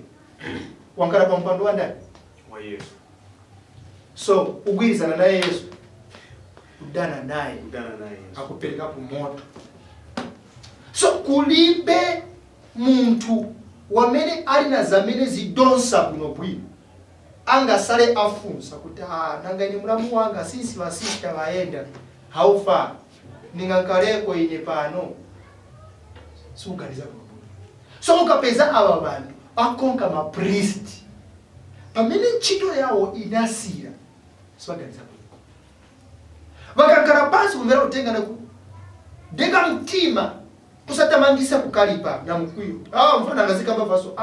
Wankala pa mpando wa ndani Wa Yesu. So ugwirizana naye Yesu. Udana naye. Udana naye Yesu. Akupeleka ku moto. So kulibe muntu wamene ali na zamene zidonsa kuno bwino angasale afunsa kuti nanga ine mulamu wanga sisi vasista vaenda haufa ningankaleko ine pano suganiza kuno bwino. So ukapeza aba bantu akonka ma priest pamene ntchito yawo inasira sibaganiza kuno vakakhala pansi kumvera kutengana ku deka mtima kusatamangisa kukalipa na mkwiyo. Mfana angazikamba vaso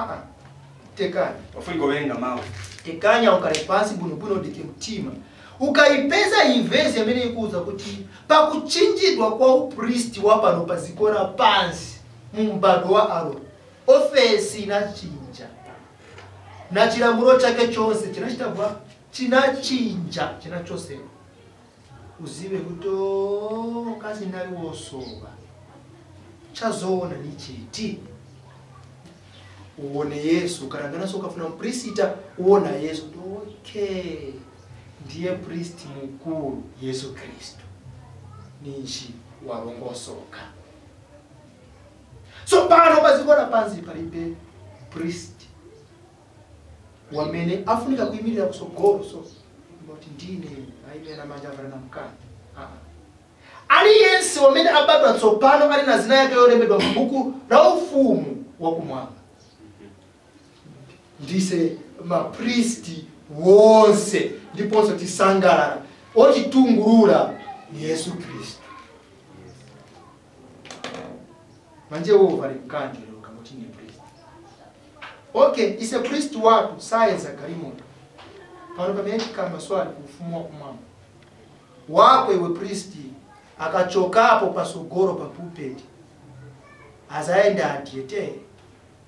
tekanya. Wafuliko wenga mawe. Tekanya ukale pansi buno deke mtima. Ukaipeza invesi amene ikuza kuti pakuchinjidwa kwa upristi wapano pazikora pansi mumbado wa aro. Ofesi inachinja. Na chilamulo chake chonse chinachitavwa chinachinja chose. Uzive kuto kazi ndali wosoba. Chazoona ni chiti. Uone Yesu karangana soka funa mpriesta uona Yesu. Okay. Ndiye priest mkuu Yesu Kristo. Ninchi warongosoka. So pano bazikora pansi palibe priest. Wamene afunika kuimirira kusogoro so kuti ndine aimena manja na mkana. Aliyense wamene abadwa tsopano ali na zina yake yolembedwa m'buku la ufumu wa kumwamba. Ndise mapristi wonse ndiponso tisangalala otitungulula ni Yesu Kristo. Manje wo vali mkanjiro kamuti ni priest. Okay, ise priest watu science akalimoto. Pano pamene kama swali kufumu wa kumwamba. Wako iwe priesti akachokapo pasogoro pa pulpit azaenda atiete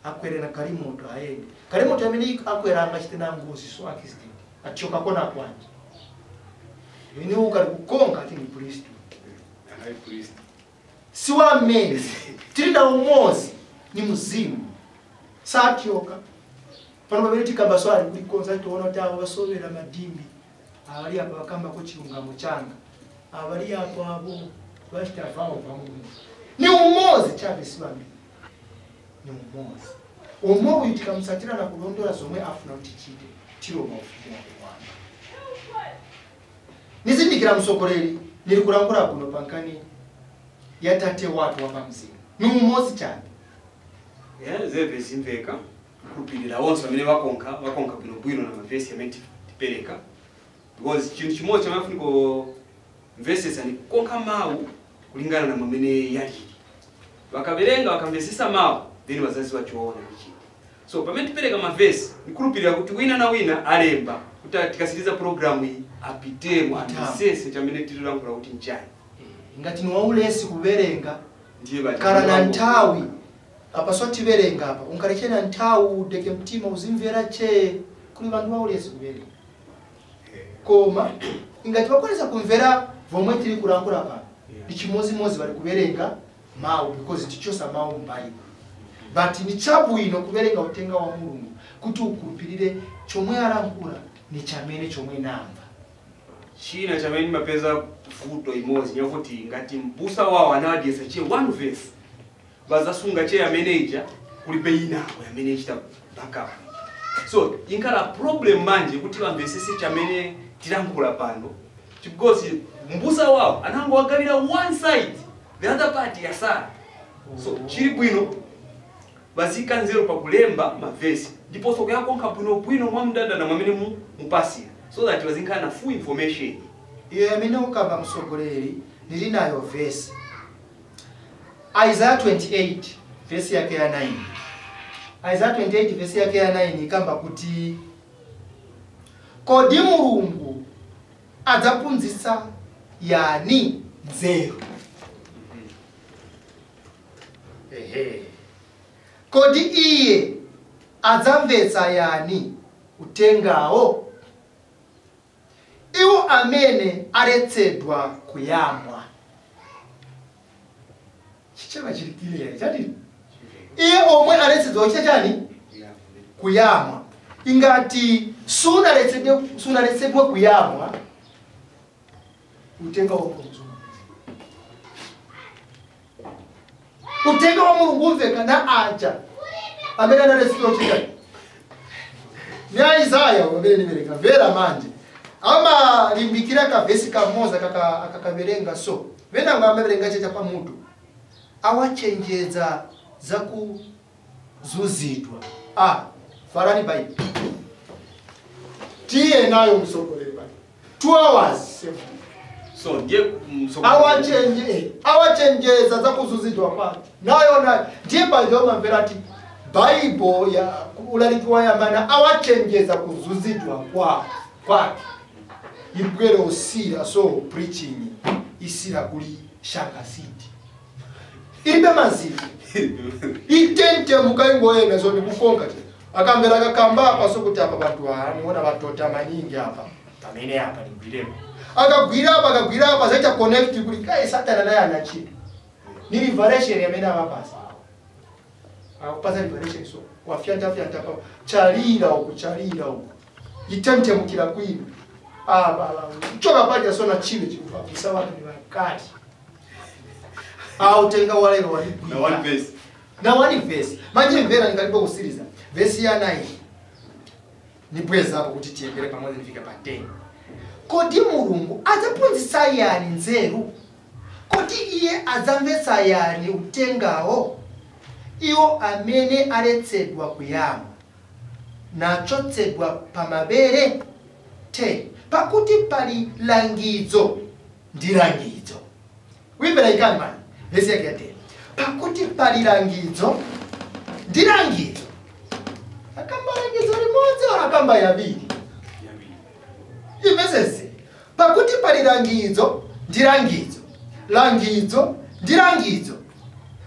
akwere na kalimoto aende kalimoto amene akwera angachitena ngozi so accident achoka kona kwanje ini ukali kukonga ati ni priest Hai priest. Siwa mezi tilina umozi ni mzimu satyoka pano pamene tikamba swali kulikonza tuona tawo basovera madimbi ali apa bakamba ko chilungamo changa abali hapo abo bashitavao pamoja ni umozi chabe sibambi ni umozi umozi utikamsatira na kulondola zomwe afuna utichite tiro mafumu wanu nizindikira msokoleri nilikulangula kuno pankani yatate watu wapamzima ni umozi chabe Zeve zimveka kupilira wonse amene wakonka kuno bwino na mavesi amene tipereka because chintu chimodzi chamafuniko mvesesa ni konka mawu kulingana na mamene yalili. Wakaverenga wakamvesesa mawu then wazazi wachoona ichi. So pamene tipereka mavesi nikulupirira kuti wina na wina alemba kuti tikasiriza programu iyi apitemo amvesese chamene tililankula kuti nchani. Ngati ni waulesi kuverenga ndiye bati karana ntawi apa so tiverenga apa unkalechena ntawu deke mtima uzimvera che kuli vanhu waulesi kuverenga. Koma ingati bakoleza kumvera vomwe tiri kulangula pa ichimozi bali kuverenga mawu because tichosa mawu mbayi but ni chabwino kuverenga utenga wa Mulungu kuti ukulupirire chomwe alangula ni chamene chomwe namba china chamene mapeza futo imozi nyakuti ngati mbusa wawo anadiesa che one verse bazasunga che ya manager kulibe inawo ya manager backup. So inkala problem manje kuti bamvesese chamene tilankula pano because mbusa wao anangowagalira one side the other part yasala. So chiri bwino bazika nzero pa kulemba mavesi ndipo soko yako bwino mwa mdada na mwamene mupasira so that wazinkana na full information. amene ukamba msogoleri nili nayo verse Isaiah 28 verse yake ya 9. Isaiah 28 verse yake ya 9 ikamba kuti kodi Mulungu adzapunzitsa yani nzeru. Kodi iye adzamvetsa yani utengawo. iwo amene aletsedwa kuyamwa. Chichema chilikilia chati iye omwe aletsedwa chachani kuyamwa. Ingati sunaletsedwa kuyamwa utenga wa Mulungu. Utenga wa Mulungu umvekana aja amene analetsedwa chachani. Ni Isaya wabele nimereka vera manje. Ama limbikira ka vesi kamoza akakaverenga so. Vena ngwa ameverenga checha pa mutu. Awachenjeza za kuzuzidwa. Farani bai. Tiye nayo msokole bai. 2 hours. So ndiye awachenjeza za kuzuzidwa kwake. Nayo na ndiye bajoma verati Bible ya ulalikiwa ya mana awachenjeza kuzuzidwa kwake. Ibwere osira so preaching isira kuli shaka city. Ibe mazili. Itente mukaingo yena zo nikukonga. Akambera kakamba hapa so kuti hapa bantu niona batota maningi hapa. Tamene hapa ni bilemo. Akagwira hapa zaita connect kuli kai satana naye anachini. Ni liberation ya mena hapa pasa. Akupasa liberation so. Wafyanta hapa charira huko. Itente mukira kwini. Choka paja sona chile chikufafisa watu ni wakati. Utenga wale na one verse. Manje mvera nikalipo kusiriza. Verse ya 9. Nibweza hapo kuti tiembele pamoja nifika pa 10. Kodi Mulungu azapunzisa yani nzeru. Kodi iye azamvesa yani utengao. Iwo amene aletsedwa kuyamwa. Nachotsedwa pamabere te. Pakuti pali langizo ndi langizo. Wibera ikani mani. Vesi yake ya 10. Pakuti pali langizo ndi langizo. Akamba langizo limoja akamba ya bili. Imesese. Pakuti pali langizo ndi langizo. Langizo ndi langizo.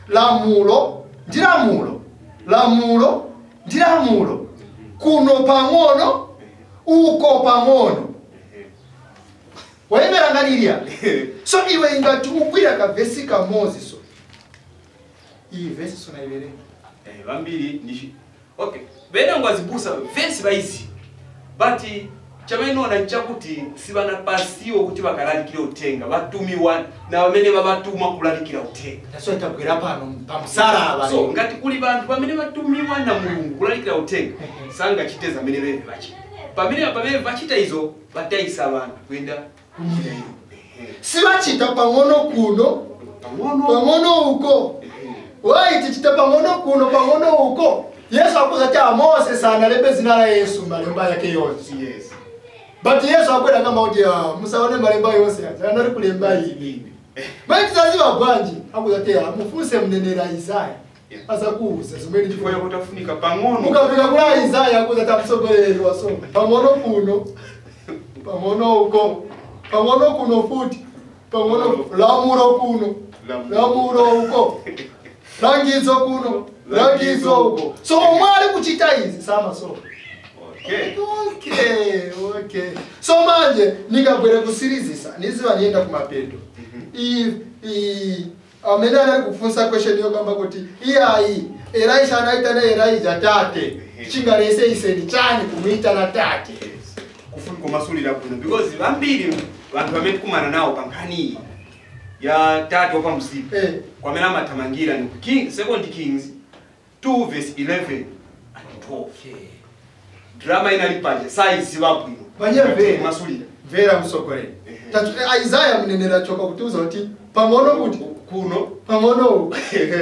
Lamulo ndi lamulo. Lamulo ndi lamulo. Kuno pang'ono uko pang'ono. Waimera ngaliria. So iwe ingati ugwira ka vesi ka Moses so. Iyi vesi sona ibere. Bambiri nishi. Okay. Bena ngwazibusa vesi baizi. But chameno na chakuti sibana pasiwo kuti bakalalikira utenga. Batumiwa na bamene babatuma kulalikira utenga. Naso itabwira pano pamusara abale. So ngati kuli bantu bamene batumiwa na Mulungu kulalikira utenga. Sanga chiteza bamene bebe bachi. Pamene bachita izo batayisa abantu kwenda kumira iyo. Sibachita pang'ono kuno, pang'ono uko. Wai tichita pang'ono kuno, pang'ono uko. Yesu akuza cha Moses analembe zina la Yesu malemba yake yose. Yes. But Yesu akwenda kama udia musaone malemba yose ya. Anali kulemba hivi. Bali taziwa bwanji akuza cha mufuse mnenera Isaya. Asa kuuza zimeli Kwa kutafunika pang'ono. Mukafika kula Isaya akuza cha msogoleri waso. Pang'ono kuno, pang'ono uko. Pang'ono kuno futi. Pang'ono lamuro kuno. Lamuro uko. Langizo kuno. Langizo uko. So omwali kuchita hizi sama so. Okay. So manje ningabwere kusirizisa. Niziba nienda kumapeto. Amena na kufunza question yo kamba kuti iya Elisha anaita na Elijah tate. Chingarese iseni chani kumuita na tate. Kufuniko masulira kuno because bambiri bantu bamene kumana nawo pankani ya tatu hapa msipu. Kwa mena matamangira ni Second Kings 2 verse 11 and 12. Drama inalipaje size wapo hiyo. Banye ve masulira. Vera msokore. Tatu Isaiah mnenera choka kutuza uti pang'ono kuti kuno pang'ono.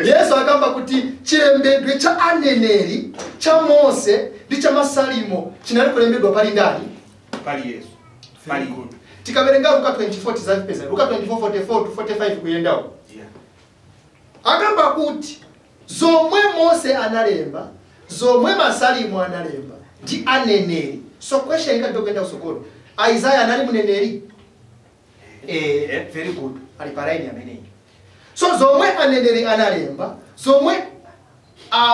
Yesu akamba kuti chilembedwe cha aneneri cha Mose ndi cha masalimo chinali kulembedwa pali ndani pali Yesu. Pali good. Tikaverenga Luka 24 za pesa. Luka 24:44 to 45 kuyendao. Yeah. Akamba kuti zomwe Mose analemba, zomwe masalimo analemba ndi aneneri. So question ikadogenda usokolo. Isaiah anali muneneri? Very good. Aliparaini amenei. So zomwe aneneri analemba, zomwe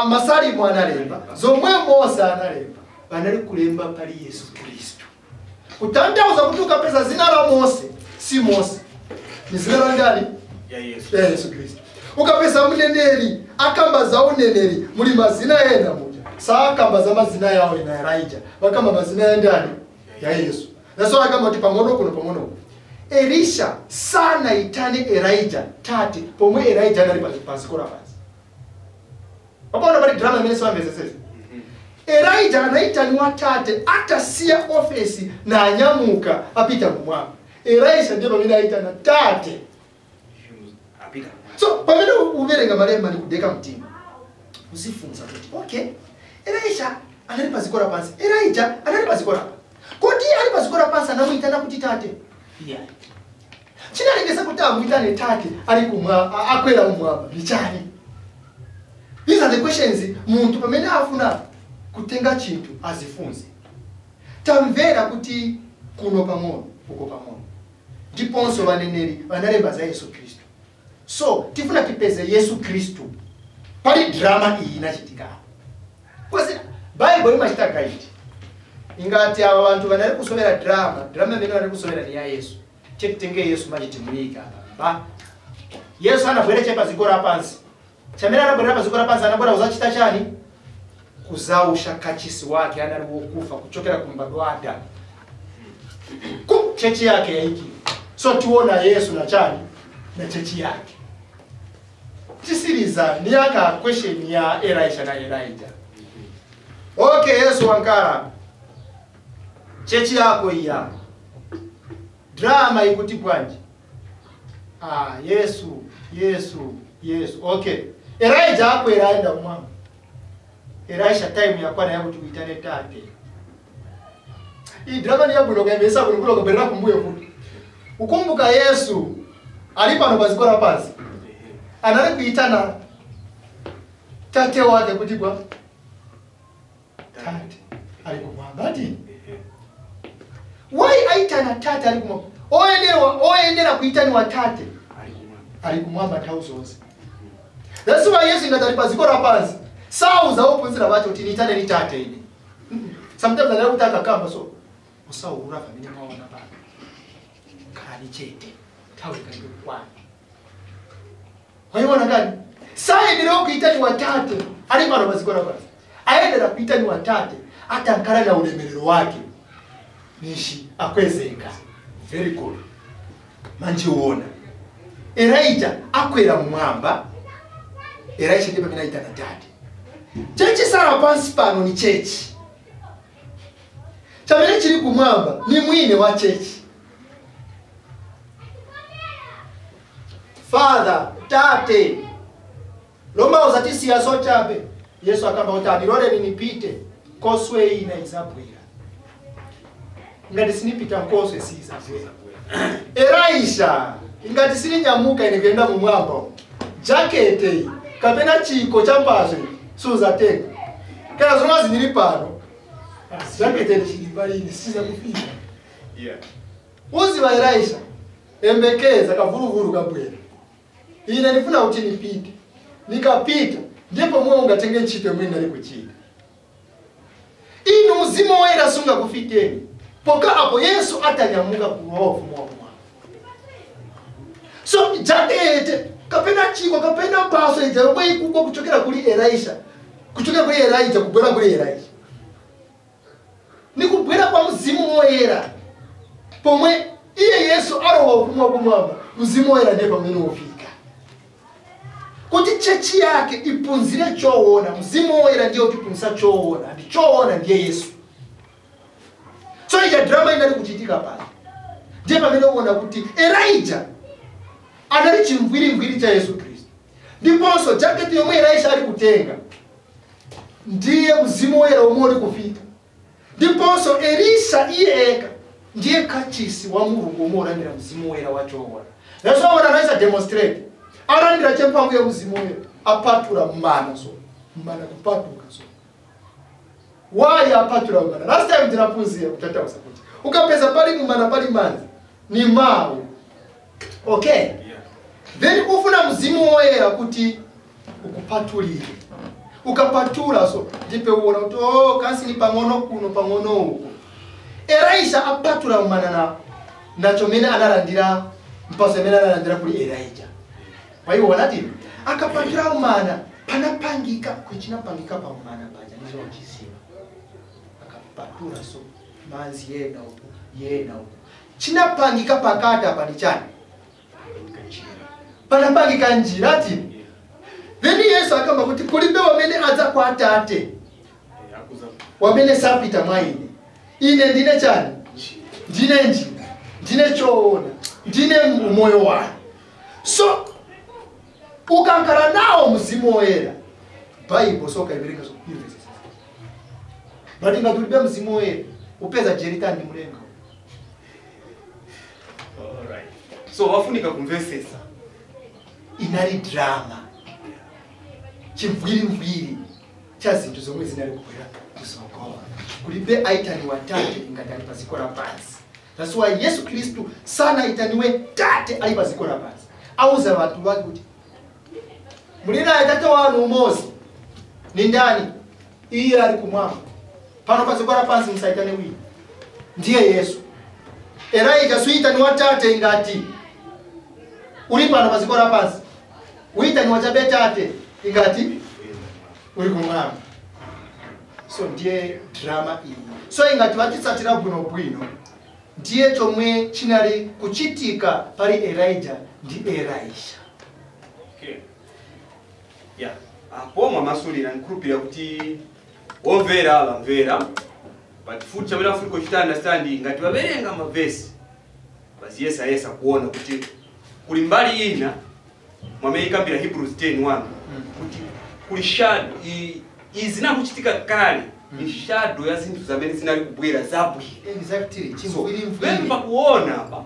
masalimo analemba, zomwe Mose analemba, banali kulemba pali Yesu Kristo. Kutanthauza kuti ukapeza zina la Mose si Mose. Ni zina la ndani? Ya Yesu. Ya Yesu Kristo. Ukapeza mneneri akamba za uneneri muri mazina ena moja. Akamba za mazina yao ina Elijah. Bakamba mazina ya ndani ya Yesu. Naso akamba kuti pang'ono kuno pang'ono. Elisha sana itane Elijah tate pomwe Elijah nali pazikora pasi. Wapona bali drama imene swamvezesese. Elijah anaitaniwa tate atasiya office na anyamuka apita kumwamba. Elisha ndiye pamene aitana tate. Apita. So pamene uverenga malemba ni kudeka mtima. Usifunza kuti okay. Elisha anali pazikora pansi. Elijah anali pazikora pansi. Kodi ali pazikora pansi anamuitana kuti tate. Yeah. Chinalengesa kuti amuitane tate ali kumwa akwera kumwamba. Bichani. These are the questions muntu pamene afuna kutenga chintu azifunze. Tamvera kuti kuno pang'ono uko pang'ono. Ndiponso vaneneri vanalemba za Yesu Kristo. So tifuna tipeze Yesu Kristo. Pali drama iyi inachitika. Kwasi Bible imachita guide. Ingati ava vantu vanali kusomera drama imene vanali kusomera ni ya Yesu. Chekitenge Yesu machitimuyika apa. Yesu anabwera chepa zikora pansi. Chamera anabwera pa zikora pansi anabwera uzachita chani? Kuzausha kachisi wake anali wokufa kuchokera kumbadwada. Ku chechi yake yaiki. So tuona Yesu na chani na chechi yake. Tisiriza ni aka question ya Elisha na Elijah. Okay, Yesu wankara. Chechi yako iya. Drama ikuti bwanji. Yesu. Okay. Elijah ako iraenda mwangu. Elisha time yakwana yakuti kuitane tate. Hii drama ni yabulo kaimesa kulo kuberera kumbuye futi. Ukumbuka Yesu alipa no bazikora pasi. Anale kuitana tate wake kuti kwa tate alikumwamba ati. Why aitana tate alikumwamba? Oendera kuitani wa tate alikumwamba tauzonse. That's why Yesu ingatalipa zikora pasi. Sauza opunzira bacho kuti nitane ni tate ine. Sometimes I don't take a kamba so. Usaura familia maona baba. Kani chete. Tawe kani kwa. Waiona gani? Sai ndio kuitani watate. Ali bana bazikora basi. Aendera kuitani watate hata nkara na ulemerero wake. Nishi akwezeka. Very good. Manje uona. Elijah akwera mwamba. Elisha ndiye pamene aitana tate. Chechi sara pansi pano ni chechi. Chamene chiri kumwamba ni mwine wa chechi. Father, tate. Lomba uzatisi ya so chape. Yesu akamba utani role nipite. Koswe ina izabwira. Ngati sinipita nkoswe si izabwira. Elisha ingati sini nyamuka inegenda mu mwamba. Jacket kapena chiko champazo suza tena. Kana zona ziniri pano. Jacket chilibali ni siza kufika. Yeah. Uzi wa Elisha embekeza kavuruvuru kabwera. Ina nifuna uti nipite. Nikapita ndipo mwe ngatenge nchite mwe nali kuchita. Ino mzimo wera sunga kufikeni. Poka hapo Yesu atanyamuka kuofu mwa. So jacket kapena chiko kapena mpaso ijaro ikuko kuchokera kuri Elisha. Kuchokera kuri Elijah kubwera kuri Elisha. Ni kubwera kwa mzimu woyera. Pomwe iye Yesu aroho kumwamba. Mzimu woyera ndipo pamene ufika. Kuti chechi yake ipunzire choona, mzimu woyera ndio kipunza choona. Ndi choona ndiye Yesu. So ya drama inali kuchitika pale. Ndiye pamene uona kuti Elijah anali chimviri cha Yesu Kristo. Ndiponso jacket yomwe Elisha ali kutenga ndiye mzimu woyera omwe kufika. Ndiponso Elisha iyeka ndiye kachisi wa Mulungu omwe olandira mzimu woyera wachoona. That's why Elisha demonstrate. Arandira chempangu ya mzimu woyera apatura mmana so. Mmana kupatuka so. Why apatura mmana? Last time tinapunzia kutata usakuti. Ukapeza pali mmana pali manzi ni mawe. Okay? Then ufuna mzimu woyera kuti ukupatulire. Ukapatula so ndipe uona kuti kansi ni pang'ono kuno pang'ono uko. Elisha apatula umana nacho mene analandira mpaso mene analandira kuli Elijah. Waiona tini akapatula umana panapangika kuchinapangika pa umana paja nizo chisiwa. Akapatula so manzi yena uku chinapangika pakata pa nichani panapangika njira tini. Then Yesu akamba kuti kulibe wamene adza kwa Atate wamene sapita mwaine. Ine ndine chani? Ndine njira, ndine choona, ndine moyo wanu. So ukankhala nawo mzimu woyera, Bible soka iverenga so verses. But ngatulibe mzimu woyera upeza jerita ndi mulenga. Alright. So wafunika kumvesesa. Inali drama. Chimvwiri cha zinthu zomwe zinali kubwera kusokola. Kulibe aitani watate ingatani paziko la pansi. That's why Yesu Kristu sana itaniwe tate ali paziko la pansi. Auza watu wake kuti mulina atate wanu umozi ni ndani? Iye ali kumwamba. Pano paziko la pansi msaitane wina. Ndiye Yesu. Elijah suita ni watate ingati uli pano paziko la pansi. Uita ni wachabe tate ingati uli kumwamba. So ndiye drama iyi. So ingati vatitsatira bwino ndiye chomwe chinali kuchitika pali Elijah ndi Elisha. Okay. Yeah. Apo mwamasulira nkurupira kuti omvera bamvera. But futi chamela futi kochita understand ngati baberenga mavesi. Baziyesa kuona kuti kuli mbali ina mwameikambira Hebrews 10:1 kuti kuli shadow izina kuchitika kale ni shadow ya zinthu zamene zinali kubwera zabwino. Exactly. Chimvwiri Then pakuona apa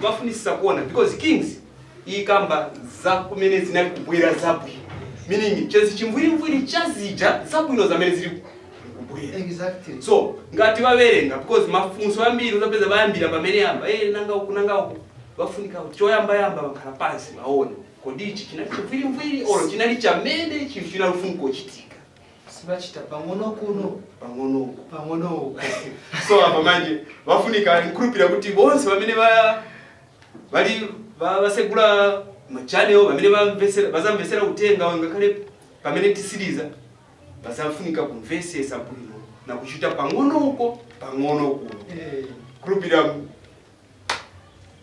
bafunisa kuona because kings ikamba za kumene zinali kubwera zabwino. Meaning chezi chimvwiri chazija zabwino zamene zili kubwera. Exactly. So ngati baberenga because mafunso ambiri uzapeza bayambira pamene amba nanga uku bafunika choyamba bakhala pansi baone kodi ichi chinali chimvwiri or chinali chamene chinthu chinalufunko chitika. Sibachita pang'ono kuno pang'ono. So apa manje bafunika nkurupira kuti bonse bamene bali basegula machannel bamene bazamvesera utenga ngakhale pamene tisiriza bazafunika kumvesesa bwino na kuchita pang'ono kuno. Kurupira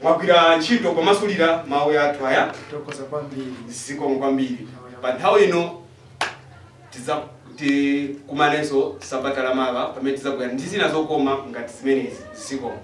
mwagwira ntchito komasulira mawu athu aya tokoza kwambiri zikomo kwambiri. Pa nthawi ino kumanenso sabata la mawa pamene tizabwera ndi zina zokoma ngati zimenezi zikomo.